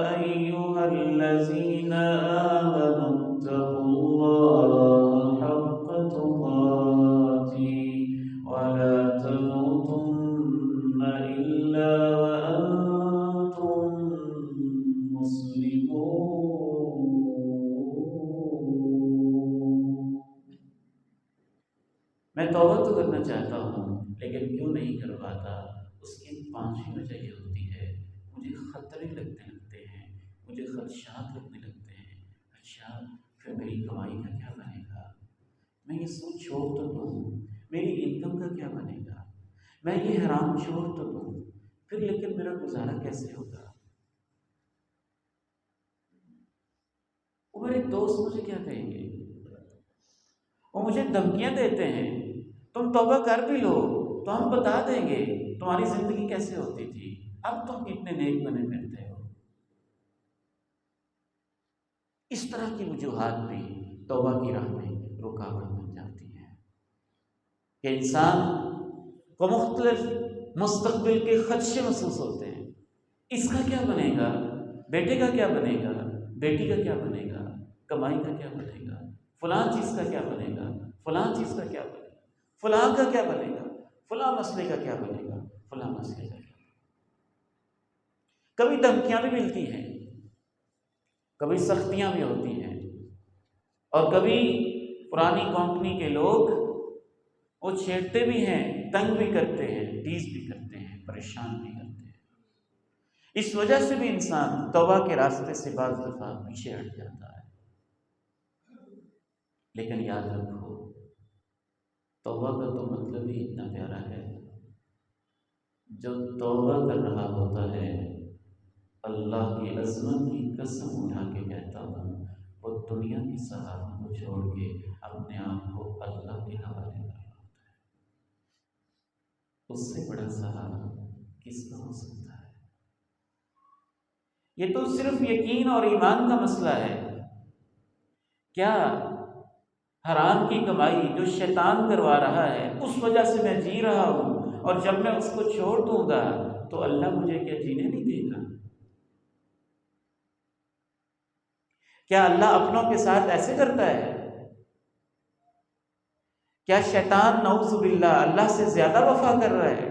ایھا الذین آمنوا اتقوا اللہ حق تقاتہ ولا تموتن الا وانتم مسلمون۔ میں توبہ تو کرنا چاہتا ہوں لیکن کیوں نہیں کر پاتا؟ اس کی 5ویں وجہ یہ ہوتی ہے مجھے خطرے لگتے ہیں، مجھے خدشات لگنے لگتے ہیں، اچھا پھر میری کمائی کا کیا بنے گا، میں یہ سوچ چھوڑ تو دوں، میری انکم کا میں یہ حرام چھوڑ تو دوں، پھر لیکن میرا گزارا کیسے ہوگا؟ وہ میرے دوست مجھے کیا کہیں گے؟ وہ مجھے دھمکیاں دیتے ہیں، تم توبہ کر بھی لو تو ہم بتا دیں گے تمہاری زندگی کیسے ہوتی تھی، اب تم کتنے نیک بنے پھرتے ہو۔ اس طرح کی وجوہات بھی توبہ کی راہ میں رکاوٹ بن جاتی ہیں کہ انسان کو مختلف مستقبل کے خدشے محسوس ہوتے ہیں۔ اس کا کیا بنے گا؟ بیٹے کا کیا بنے گا؟ بیٹی کا کیا بنے گا؟ کمائی کا کیا بنے گا؟ فلاں چیز کا کیا بنے گا؟ فلاں چیز کا کیا بنے گا؟ فلاں کا کیا بنے گا؟ فلاں مسئلے کا کیا بنے گا؟ فلاں مسئلے کا کیا؟ کبھی دھمکیاں بھی ملتی ہیں، کبھی سختیاں بھی ہوتی ہیں، اور کبھی پرانی کمپنی کے لوگ وہ چھیڑتے بھی ہیں، تنگ بھی کرتے ہیں، ٹیز بھی کرتے ہیں، پریشان بھی کرتے ہیں۔ اس وجہ سے بھی انسان توبہ کے راستے سے بعض دفعہ پیچھے ہٹ جاتا ہے۔ لیکن یاد رکھو، توبہ کا تو مطلب ہی اتنا پیارا ہے، جو توبہ کر رہا ہوتا ہے اللہ کی عظمت کی قسم اٹھا کے کہتا ہوں، وہ دنیا کی صحافت کو چھوڑ کے اپنے آپ کو اللہ کے حوالے کر رہا ہوتا ہے۔ اس سے بڑا سہارا کس کا ہو سکتا ہے؟ یہ تو صرف یقین اور ایمان کا مسئلہ ہے۔ کیا حرام کی کمائی جو شیطان کروا رہا ہے اس وجہ سے میں جی رہا ہوں، اور جب میں اس کو چھوڑ دوں گا تو اللہ مجھے کیا جینے نہیں دے گا؟ کیا اللہ اپنوں کے ساتھ ایسے کرتا ہے؟ کیا شیطان نعوذ باللہ اللہ سے زیادہ وفا کر رہا ہے؟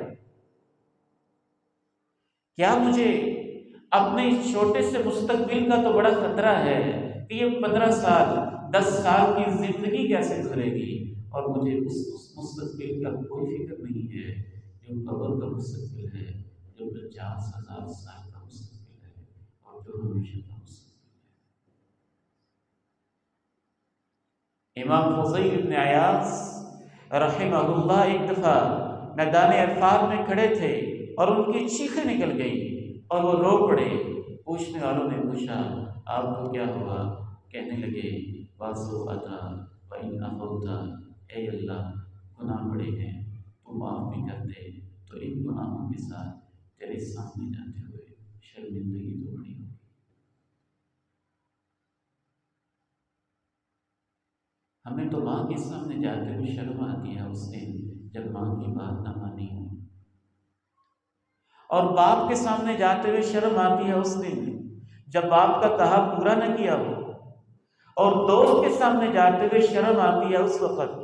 کیا مجھے اپنے اس چھوٹے سے مستقبل کا تو بڑا خطرہ ہے کہ یہ 15 سال 10 سال کی زندگی کیسے گزرے گی، اور مجھے اس مستقبل کا کوئی فکر نہیں ہے جو قبر کا مستقبل ہے، جو 50,000 سال کا مستقبل ہے، اور جو ہمیشہ کا مستقبل ہے۔ امام فضیل ابن عیاض رحمہ اللہ ایک دفعہ میدان عرفات میں کھڑے تھے اور ان کی چیخیں نکل گئی اور وہ رو پڑے۔ پوچھنے والوں نے پوچھا، آپ کو کیا ہوا؟ کہنے لگے، واسو عطا وَإِنْ أَخَوْتَ، اے اللہ گناہ بڑے ہیں، تو معاف بھی کر دے تو ان گناہوں کے ساتھ تیرے سامنے جاتے ہوئے شرمندگی تو بڑی ہوگی۔ ہمیں تو ماں کے سامنے جاتے ہوئے شرم آتی ہے اس دن جب ماں کی بات نہ مانی ہو، اور باپ کے سامنے جاتے ہوئے شرم آتی ہے اس دن جب باپ کا کہا پورا نہ کیا ہو، اور دوست کے سامنے جاتے ہوئے شرم آتی ہے اس وقت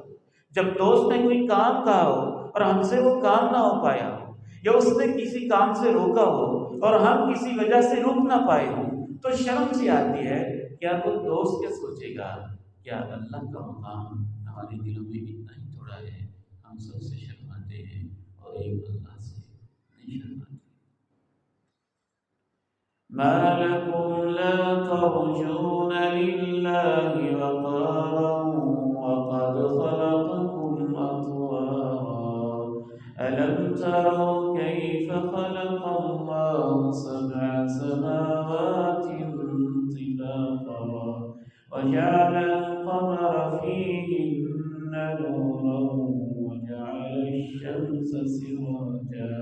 جب دوست نے کوئی کام کہا ہو اور ہم سے وہ کام نہ ہو پایا ہو، یا اس نے کسی کام سے روکا ہو اور ہم کسی وجہ سے رک نہ پائے ہوں، تو شرم سی آتی ہے۔ کیا وہ دوست کیا سوچے گا؟ کیا اللہ کا مقام ہمارے دلوں میں اتنا ہی تھوڑا ہے؟ ہم سب سے شرماتے ہیں اور ایک اللہ سے نہیں شرماتے۔ ما لكم لا ترجون لله وقارا وقد خلقكم أطوارا ألم تروا كيف خلق الله 7 سماوات طباقا وجعل القمر فيهن نورا وجعل الشمس سراجا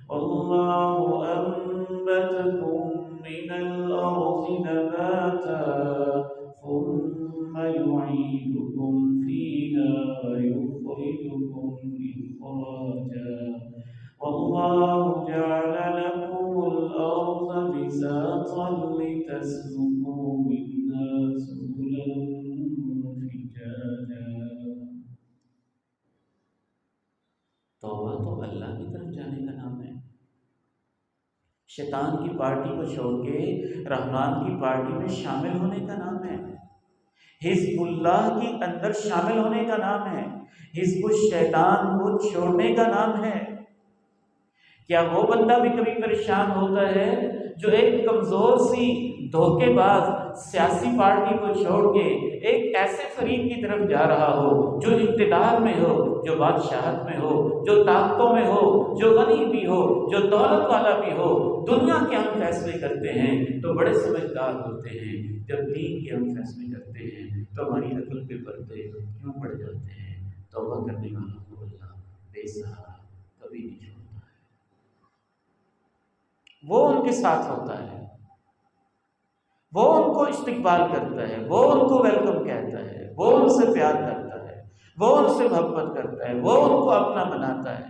والله أنبتكم من الأرض نباتا ثم يعيدكم فيها ويخرجكم إخراجا والله جعل لكم الأرض بساطا لتسلكوا منها سبلا فجاجا۔ توبہ تو اللہ کی طرف جانے کا نام ہے، شیطان کی پارٹی کو چھوڑ کے رحمان کی پارٹی میں شامل ہونے کا نام ہے، حزب اللہ کے اندر شامل ہونے کا نام ہے، حزب الشیطان کو چھوڑنے کا نام ہے۔ کیا وہ بندہ بھی کبھی پریشان ہوتا ہے جو ایک کمزور سی دھوکے باز سیاسی پارٹی کو چھوڑ کے ایک ایسے فریق کی طرف جا رہا ہو جو اقتدار میں ہو، جو بادشاہت میں ہو، جو طاقتوں میں ہو، جو غنی بھی ہو، جو دولت والا بھی ہو، دنیا کے ہم فیصلے کرتے ہیں تو بڑے سمجھدار ہوتے ہیں، جب دین کے ہم فیصلے کرتے ہیں تو ہماری عقل پہ پردے کیوں پڑ جاتے ہیں؟ توبہ کرنے والوں کو اللہ بے سہارا کبھی نہیں چھوڑتا ہے، وہ ان کے ساتھ ہوتا ہے، وہ ان کو استقبال کرتا ہے، وہ ان کو ویلکم کہتا ہے، وہ ان سے پیار کرتا ہے، وہ ان سے محبت کرتا ہے، وہ ان کو اپنا بناتا ہے،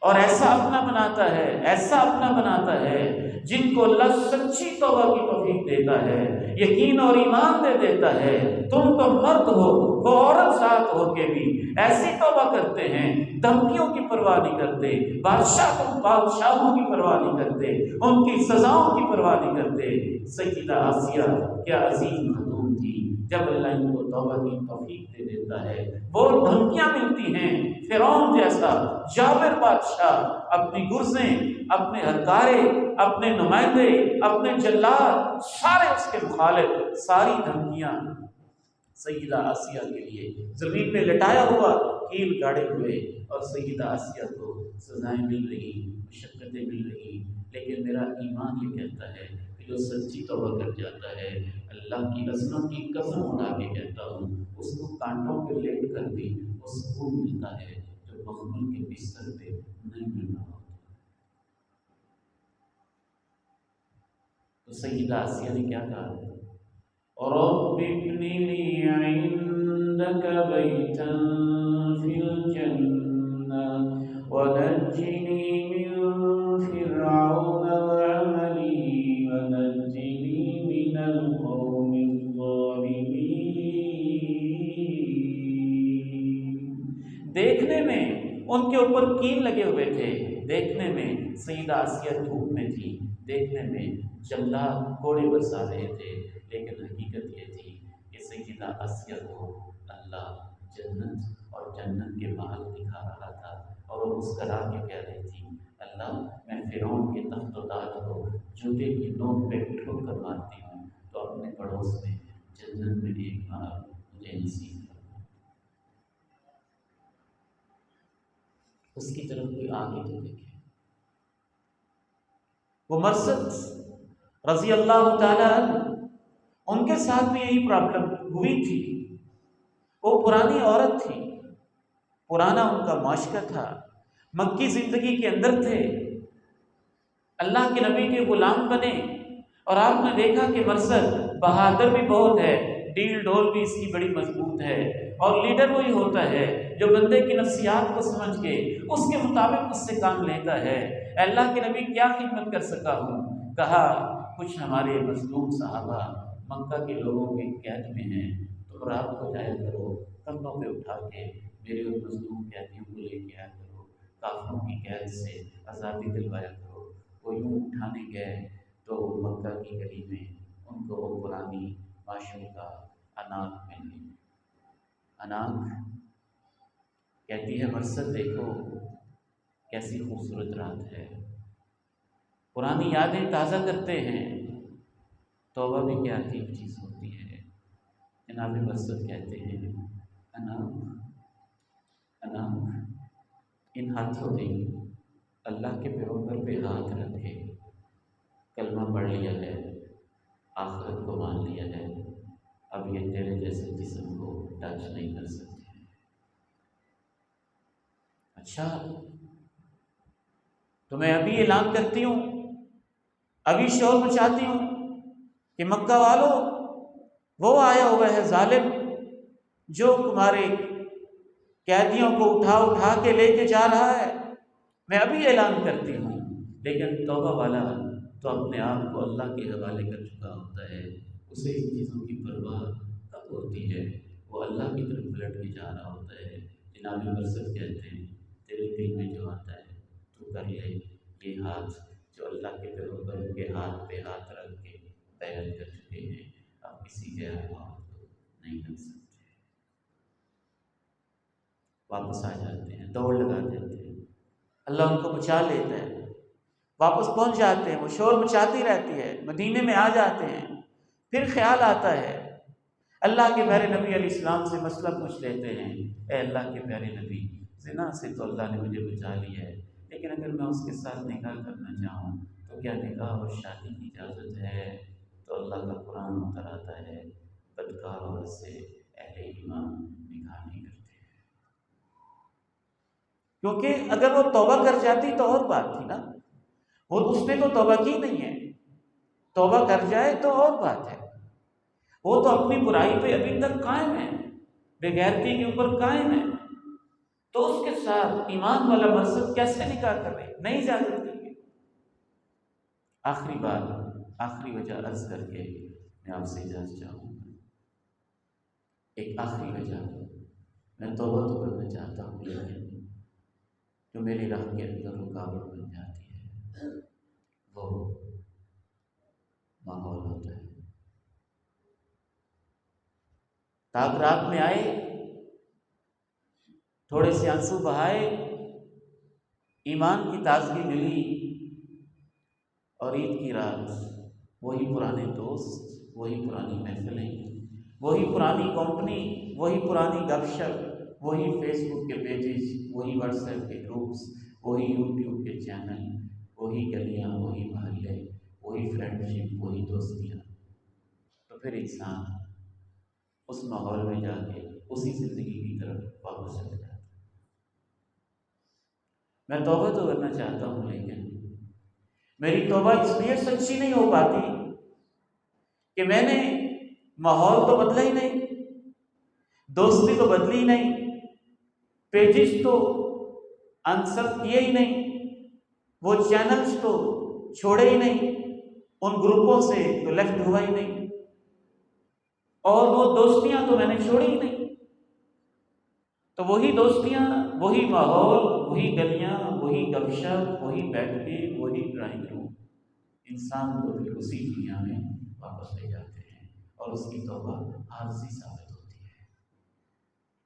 اور ایسا اپنا بناتا ہے، ایسا اپنا بناتا ہے جن کو اللہ سچی توبہ کی توفیق دیتا ہے، یقین اور ایمان دے دیتا ہے۔ تم تو مرد ہو، وہ عورت ساتھ ہو کے بھی ایسی توبہ کرتے ہیں، دھمکیوں کی پرواہ نہیں کرتے، بادشاہوں کی پرواہ نہیں کرتے، ان کی سزاؤں کی پرواہ نہیں کرتے۔ سیدہ آسیہ کیا عظیم خاتون تھی، جب اللہ ان کو توبہ کی توفیق دے دیتا ہے، وہ دھمکیاں ملتی ہیں، فرعون جیسا جابر بادشاہ اپنی گرزیں، اپنے ہرکارے، اپنے نمائندے، اپنے جلاد سارے اس کے مخالف، ساری دھمکیاں سیدہ آسیہ کے لیے زمین پہ لٹایا ہوا، کیل گاڑے ہوئے، اور سیدہ آسیہ کو سزائیں مل رہی، مشقتیں مل رہی، لیکن میرا ایمان یہ کہتا ہے کہ جو سچی توبہ کر جاتا ہے، اللہ کی عظمت کی قسم اٹھا کے کہتا ہوں، اس کو کانٹوں پہ لیٹ کر بھی وہ سکون ملتا ہے جو مخمل کے بستر پہ نہیں مل رہا ہوتا۔ تو سیدہ آسیہ نے کیا کہا؟ رب ابن لي عندك بيتا في الجنة ونجني من فرعون وعمله ونجني من القوم الظالمين۔ دیکھنے میں ان کے اوپر کیل لگے ہوئے تھے، دیکھنے میں سیدہ آسیہ دھوپ میں تھی، دیکھنے میں جلاد گھوڑے برسا رہے تھے، لیکن حقیقت یہ تھی کہ سیدہ آسیہ کو اللہ جنت اور جنت کے محل دکھا رہا تھا، اور وہ مسکرا کے کہہ رہی تھی، اللہ میں فرعون کے تخت و تاج کو جوتے کی نوک پہ ٹھوک کر مارتی ہوں، تو اپنے پڑوس میں جنت میں ایک محل مجھے نصیب کرو۔ اس کی طرف کوئی آگے تو دیکھے۔ وہ مرثد رضی اللہ تعالیٰ ان کے ساتھ بھی یہی پرابلم ہوئی تھی، وہ پرانی عورت تھی، پرانا ان کا معاشرہ تھا، مکی زندگی کے اندر تھے، اللہ کے نبی کے غلام بنے، اور آپ نے دیکھا کہ مرثد بہادر بھی بہت ہے، ڈیل ڈول بھی اس کی بڑی مضبوط ہے، اور لیڈر وہی ہوتا ہے جو بندے کی نفسیات کو سمجھ کے اس کے مطابق اس سے کام لیتا ہے۔ اللہ کے نبی کیا خدمت کر سکا ہوں؟ کہا کچھ ہمارے مظلوم صحابہ مکہ کے لوگوں کے قید میں ہیں، تو رات کو جایا کرو، کندھوں پہ اٹھا کے میرے ان مظلوم قیدیوں کو لے کے آیا کرو، کافروں کی قید سے آزادی دلوایا کرو۔ وہ یوں اٹھانے گئے تو مکہ کی گلی میں ان کو وہ پرانی معشوقہ اناق ملی۔ اناق کہتی ہے مرثد دیکھو کیسی خوبصورت رات ہے، پرانی یادیں تازہ کرتے ہیں، توبہ بھی کیا عجیب چیز ہوتی ہے۔ جناب مرثد کہتے ہیں اناق ان ہاتھوں نے اللہ کے پیغمبر پہ ہاتھ رکھے، کلمہ پڑھ لیا ہے، آخرت کو مان لیا ہے، اب یہ تیرے جیسے جسم کو ٹچ نہیں کر سکتے۔ اچھا تو میں ابھی اعلان کرتی ہوں، ابھی شور مچاتی ہوں کہ مکہ والوں وہ آیا ہوا ہے ظالم جو تمہارے قیدیوں کو اٹھا کے لے کے جا رہا ہے، میں ابھی اعلان کرتی ہوں، لیکن توبہ والا تو اپنے آپ کو اللہ کے حوالے کر چکا ہوتا ہے، اسے ان چیزوں کی پرواہ کب ہوتی ہے؟ وہ اللہ کی طرف پلٹ کے جا رہا ہوتا ہے۔ جناب مرثد کہتے ہیں تیرے دل میں جو آتا ہے تو کر لے، یہ ہاتھ جو اللہ کے پیغمبر کے ہاتھ پہ ہاتھ رکھ کے بیعت کر چکے ہیں، اب کسی غیر بات کو نہیں کر سکتے۔ واپس آ جاتے ہیں، دوڑ لگا دیتے ہیں، اللہ ان کو بچا لیتا ہے۔ واپس پہنچ جاتے ہیں، وہ شور مچاتی رہتی ہے، مدینے میں آ جاتے ہیں، پھر خیال آتا ہے، اللہ کے پیارے نبی علیہ السلام سے مسئلہ پوچھ لیتے ہیں، اے اللہ کے پیارے نبی، زنا سے تو اللہ نے مجھے بچا لیا ہے، لیکن اگر میں اس کے ساتھ نکاح کرنا چاہوں تو کیا نکاح اور شادی کی اجازت ہے؟ تو اللہ کا قرآن اتر آتا ہے، بدکار عورت سے اہل ایمان نکاح نہیں کرتے، کیونکہ اگر وہ توبہ کر جاتی تو اور بات تھی نا، وہ اس نے تو توبہ کی نہیں ہے، توبہ کر جائے تو اور بات ہے، وہ تو اپنی برائی پہ ابھی تک قائم ہے، بے غیرتی کے اوپر قائم ہے، تو اس کے ساتھ ایمان والا مرد کیسے نکاح کر رہے؟ نہیں اجازت دی گئی۔ آخری بات، آخری وجہ عرض کر کے میں آپ سے اجازت چاہوں گا، ایک آخری وجہ، میں توبہ تو کرنا چاہتا ہوں لیکن جو میری راہ کے اندر رکاوٹ بن جاتی ہے وہ ماحول ہوتا ہے۔ تاک رات میں آئے، تھوڑے سے آنسو بہائے، ایمان کی تازگی ملی، اور عید کی رات وہی پرانے دوست، وہی پرانی محفلیں، وہی پرانی کمپنی، وہی پرانی گپ شپ، وہی فیس بک کے پیجز، وہی واٹس ایپ کے گروپس، وہی یوٹیوب کے چینل، وہی گلیاں، وہی محلے، وہی فرینڈ شپ، وہی دوستیاں، تو پھر انسان اس ماحول میں جا کے اسی زندگی کی طرف واپس چلے جاتا ہے۔ میں توبہ تو کرنا چاہتا ہوں لیکن میری توبہ اس لیے سچی نہیں ہو پاتی کہ میں نے ماحول تو بدلا ہی نہیں، دوستی تو بدلی ہی نہیں، پیجز تو انسب کیے ہی نہیں، وہ چینلز تو چھوڑے ہی نہیں، ان گروپوں سے تو لیفٹ ہوا ہی نہیں، اور وہ دوستیاں تو میں نے چھوڑی ہی نہیں، تو وہی دوستیاں، وہی ماحول، وہی گلیاں، وہی گپ شپ، وہی بیٹھ کے، وہی ڈرائنگ روم، انسان کو پھر اسی دنیا میں واپس لے جاتے ہیں، اور اس کی توبہ عارضی ثابت ہوتی ہے،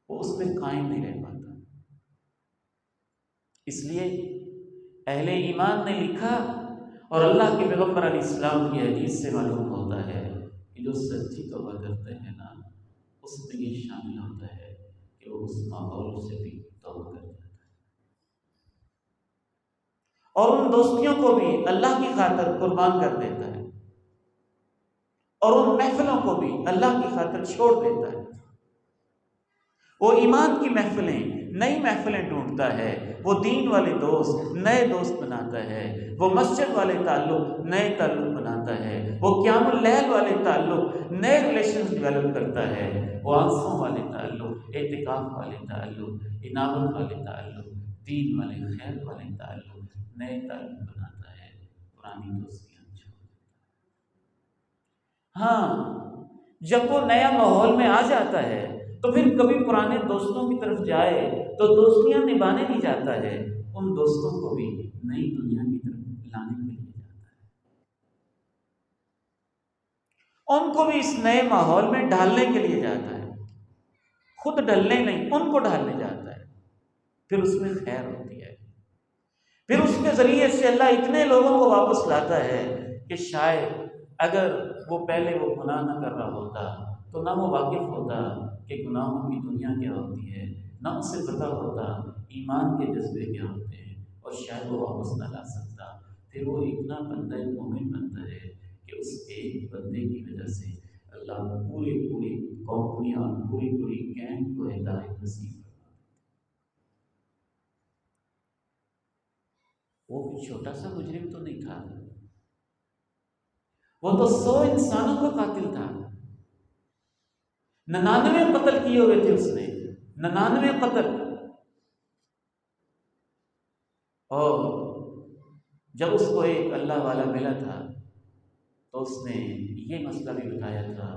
وہ اس میں قائم نہیں رہ پاتا۔ اس لیے اہل ایمان نے لکھا، اور اللہ کے پیغمبر علیہ السلام کی حدیث سے معلوم ہوتا ہے کہ جو سچی توبہ کرتے ہیں نا، اس میں یہ شامل ہوتا ہے کہ وہ اس ماحول سے بھی توبہ کر جاتا ہے، اور ان دوستیوں کو بھی اللہ کی خاطر قربان کر دیتا ہے، اور ان محفلوں کو بھی اللہ کی خاطر چھوڑ دیتا ہے، وہ ایمان کی محفلیں، نئی محفلیں ڈھونڈتا ہے، وہ دین والے دوست، نئے دوست بناتا ہے، وہ مسجد والے تعلق، نئے تعلق بناتا ہے، وہ قیام اللیل والے تعلق، نئے ریلیشنز ڈیولپ کرتا ہے، وہ آنسوں والے تعلق، اعتکاف والے تعلق، انابت والے تعلق، دین والے، خیر والے تعلق، نئے تعلق بناتا ہے، پرانی دوستیاں چھوڑ دیتا ہے۔ ہاں، جب وہ نیا ماحول میں آ جاتا ہے تو پھر کبھی پرانے دوستوں کی طرف جائے تو دوستیاں نبھانے نہیں جاتا ہے، ان دوستوں کو بھی نئی دنیا کی طرف لانے کے لیے جاتا ہے، ان کو بھی اس نئے ماحول میں ڈالنے کے لیے جاتا ہے، خود ڈلنے نہیں، ان کو ڈالنے جاتا ہے، پھر اس میں خیر ہوتی ہے، پھر اس کے ذریعے سے اللہ اتنے لوگوں کو واپس لاتا ہے کہ شاید اگر وہ پہلے وہ گناہ نہ کر رہا ہوتا تو نہ وہ واقف ہوتا کہ گناہوں کی دنیا کیا ہوتی ہے، نہ اسے پتہ ہوتا ایمان کے جذبے کیا ہوتے ہیں، اور شاید وہ واپس نہ لا سکتا، پھر وہ اتنا بندہ مومن بنتا ہے کہ اس ایک بندے کی وجہ سے اللہ پوری کمپنیاں اور پوری گینگ کو ہدایت نصیب کرتا۔ وہ کوئی چھوٹا سا مجرم تو نہیں تھا، وہ تو 100 انسانوں کا قاتل تھا، 99 قتل کیے ہوئے تھے اس نے، 99 قتل، اور جب اس کو ایک اللہ والا ملا تھا تو اس نے یہ مسئلہ بھی بتایا تھا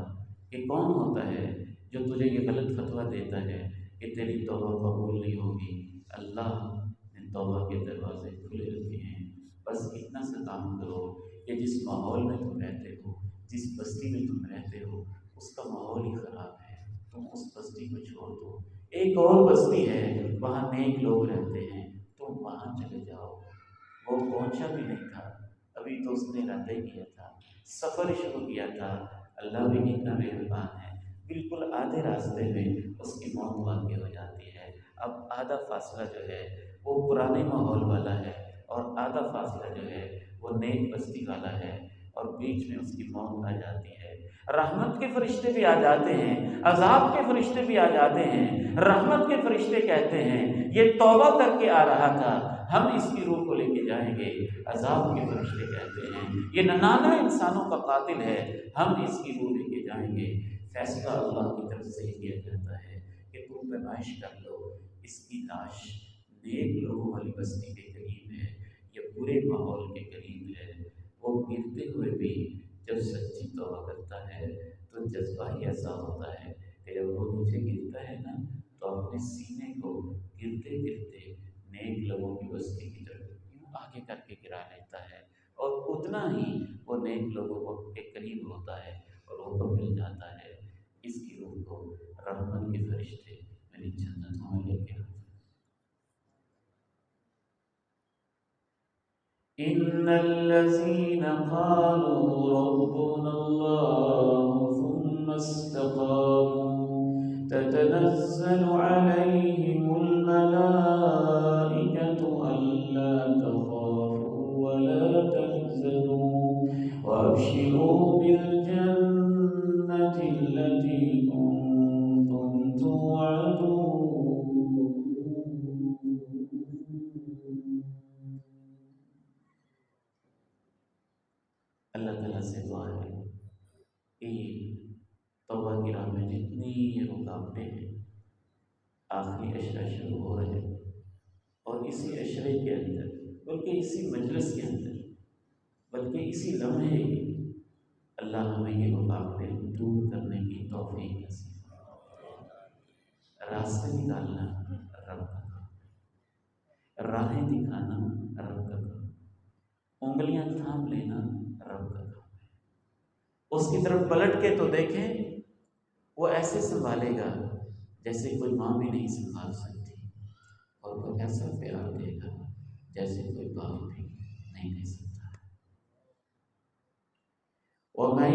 کہ کون ہوتا ہے جو تجھے یہ غلط فتویٰ دیتا ہے کہ تیری توبہ قبول نہیں ہوگی، اللہ نے توبہ کے دروازے کھلے رکھے ہیں، بس اتنا سا کام کرو کہ جس ماحول میں تم رہتے ہو، جس بستی میں تم رہتے ہو، اس کا ماحول ہی خراب ہے، تم اس بستی کو چھوڑ دو، ایک اور بستی ہے وہاں نیک لوگ رہتے ہیں، تم وہاں چلے جاؤ، وہ پہنچا بھی نہیں تھا، ابھی تو اس نے ارادہ کیا تھا، سفر شروع کیا تھا۔ اللہ بھی کتنا مہربان ہے، بالکل آدھے راستے میں اس کی موت واقع ہو جاتی ہے۔ اب آدھا فاصلہ جو ہے وہ پرانے ماحول والا ہے، اور آدھا فاصلہ جو ہے وہ نیک بستی والا ہے، اور بیچ میں اس کی موت آ جاتی ہے۔ رحمت کے فرشتے بھی آ جاتے ہیں، عذاب کے فرشتے بھی آ جاتے ہیں۔ رحمت کے فرشتے کہتے ہیں یہ توبہ کر کے آ رہا تھا، ہم اس کی روح کو لے کے جائیں گے۔ عذاب کے فرشتے کہتے ہیں یہ 99 انسانوں کا قاتل ہے، ہم اس کی روح لے کے جائیں گے۔ فیصلہ اللہ کی طرف سے کیا جاتا ہے کہ تم پیمائش کر لو، اس کی لاش نیک لوگوں والی بستی کے قریب ہے یا برے ماحول کے قریب ہے۔ وہ گرتے ہوئے بھی جب سچی توبہ کرتا ہے تو جذبہ ہی ایسا ہوتا ہے کہ جب وہ نیچے گرتا ہے نا تو اپنے سینے کو گرتے گرتے نیک لوگوں کی بستی کی طرف یوں آگے کر کے گرا لیتا ہے، اور اتنا ہی وہ نیک لوگوں کے قریب ہوتا ہے اور حکم مل جاتا ہے اس کی روح کو رحمت کے فرشتے میری جنتوں میں لے کے آتے ہیں۔ إن الذين قالوا ربنا الله ثم استقاموا تتنزل عليهم الملائكة ألا تخافوا ولا تحزنوا وأبشروا بالجنة التي كنتم توعدون۔ اللہ تعالیٰ سے دعا ہے کہ توبہ کی راہ میں جتنی رکاوٹیں ہیں، آخری عشرہ شروع ہو رہے ہیں، اور اسی عشرے کے اندر، بلکہ اسی مجلس کے اندر، بلکہ اسی لمحے اللہ ہمیں یہ رکاوٹیں دور کرنے کی توفیق نصیب فرمائے۔ راستے نکالنا رب کا کام ہے، راہیں دکھانا رب کا کام ہے، انگلیاں تھام لینا رب کا کام ہے۔ اس کی طرف پلٹ کے تو دیکھیں، وہ ایسے سنبھالے گا جیسے کوئی ماں بھی نہیں سنبھال سکتی، اور وہ ایسا پیار دے گا جیسے کوئی باپ بھی نہیں دے سکتا۔ وَمَن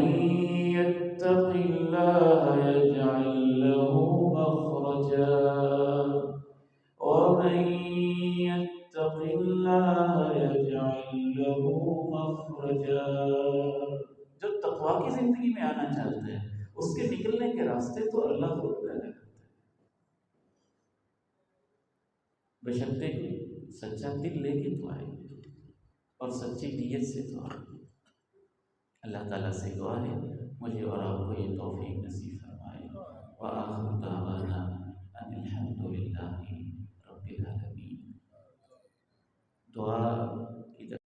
يَتَّقِ اللَّهَ يَجْعَل لَّهُ مَخْرَجًا وَمَن يَتَّقِ اللَّهَ يَجْعَل لَّهُ مَخْرَجًا۔ جو تقویٰ کی زندگی میں آنا چاہتا ہے اس کے نکلنے کے راستے تو اللہ خود پیدا کرتا ہے، بشرطے کہ سچا دل لے کے تو آئے اور سچی نیت سے تو آئے۔ اللہ تعالیٰ سے دعا ہے مجھے اور آپ کو یہ توفیق نصیب فرمائے۔ وآخر دعوانا ان الحمد للہ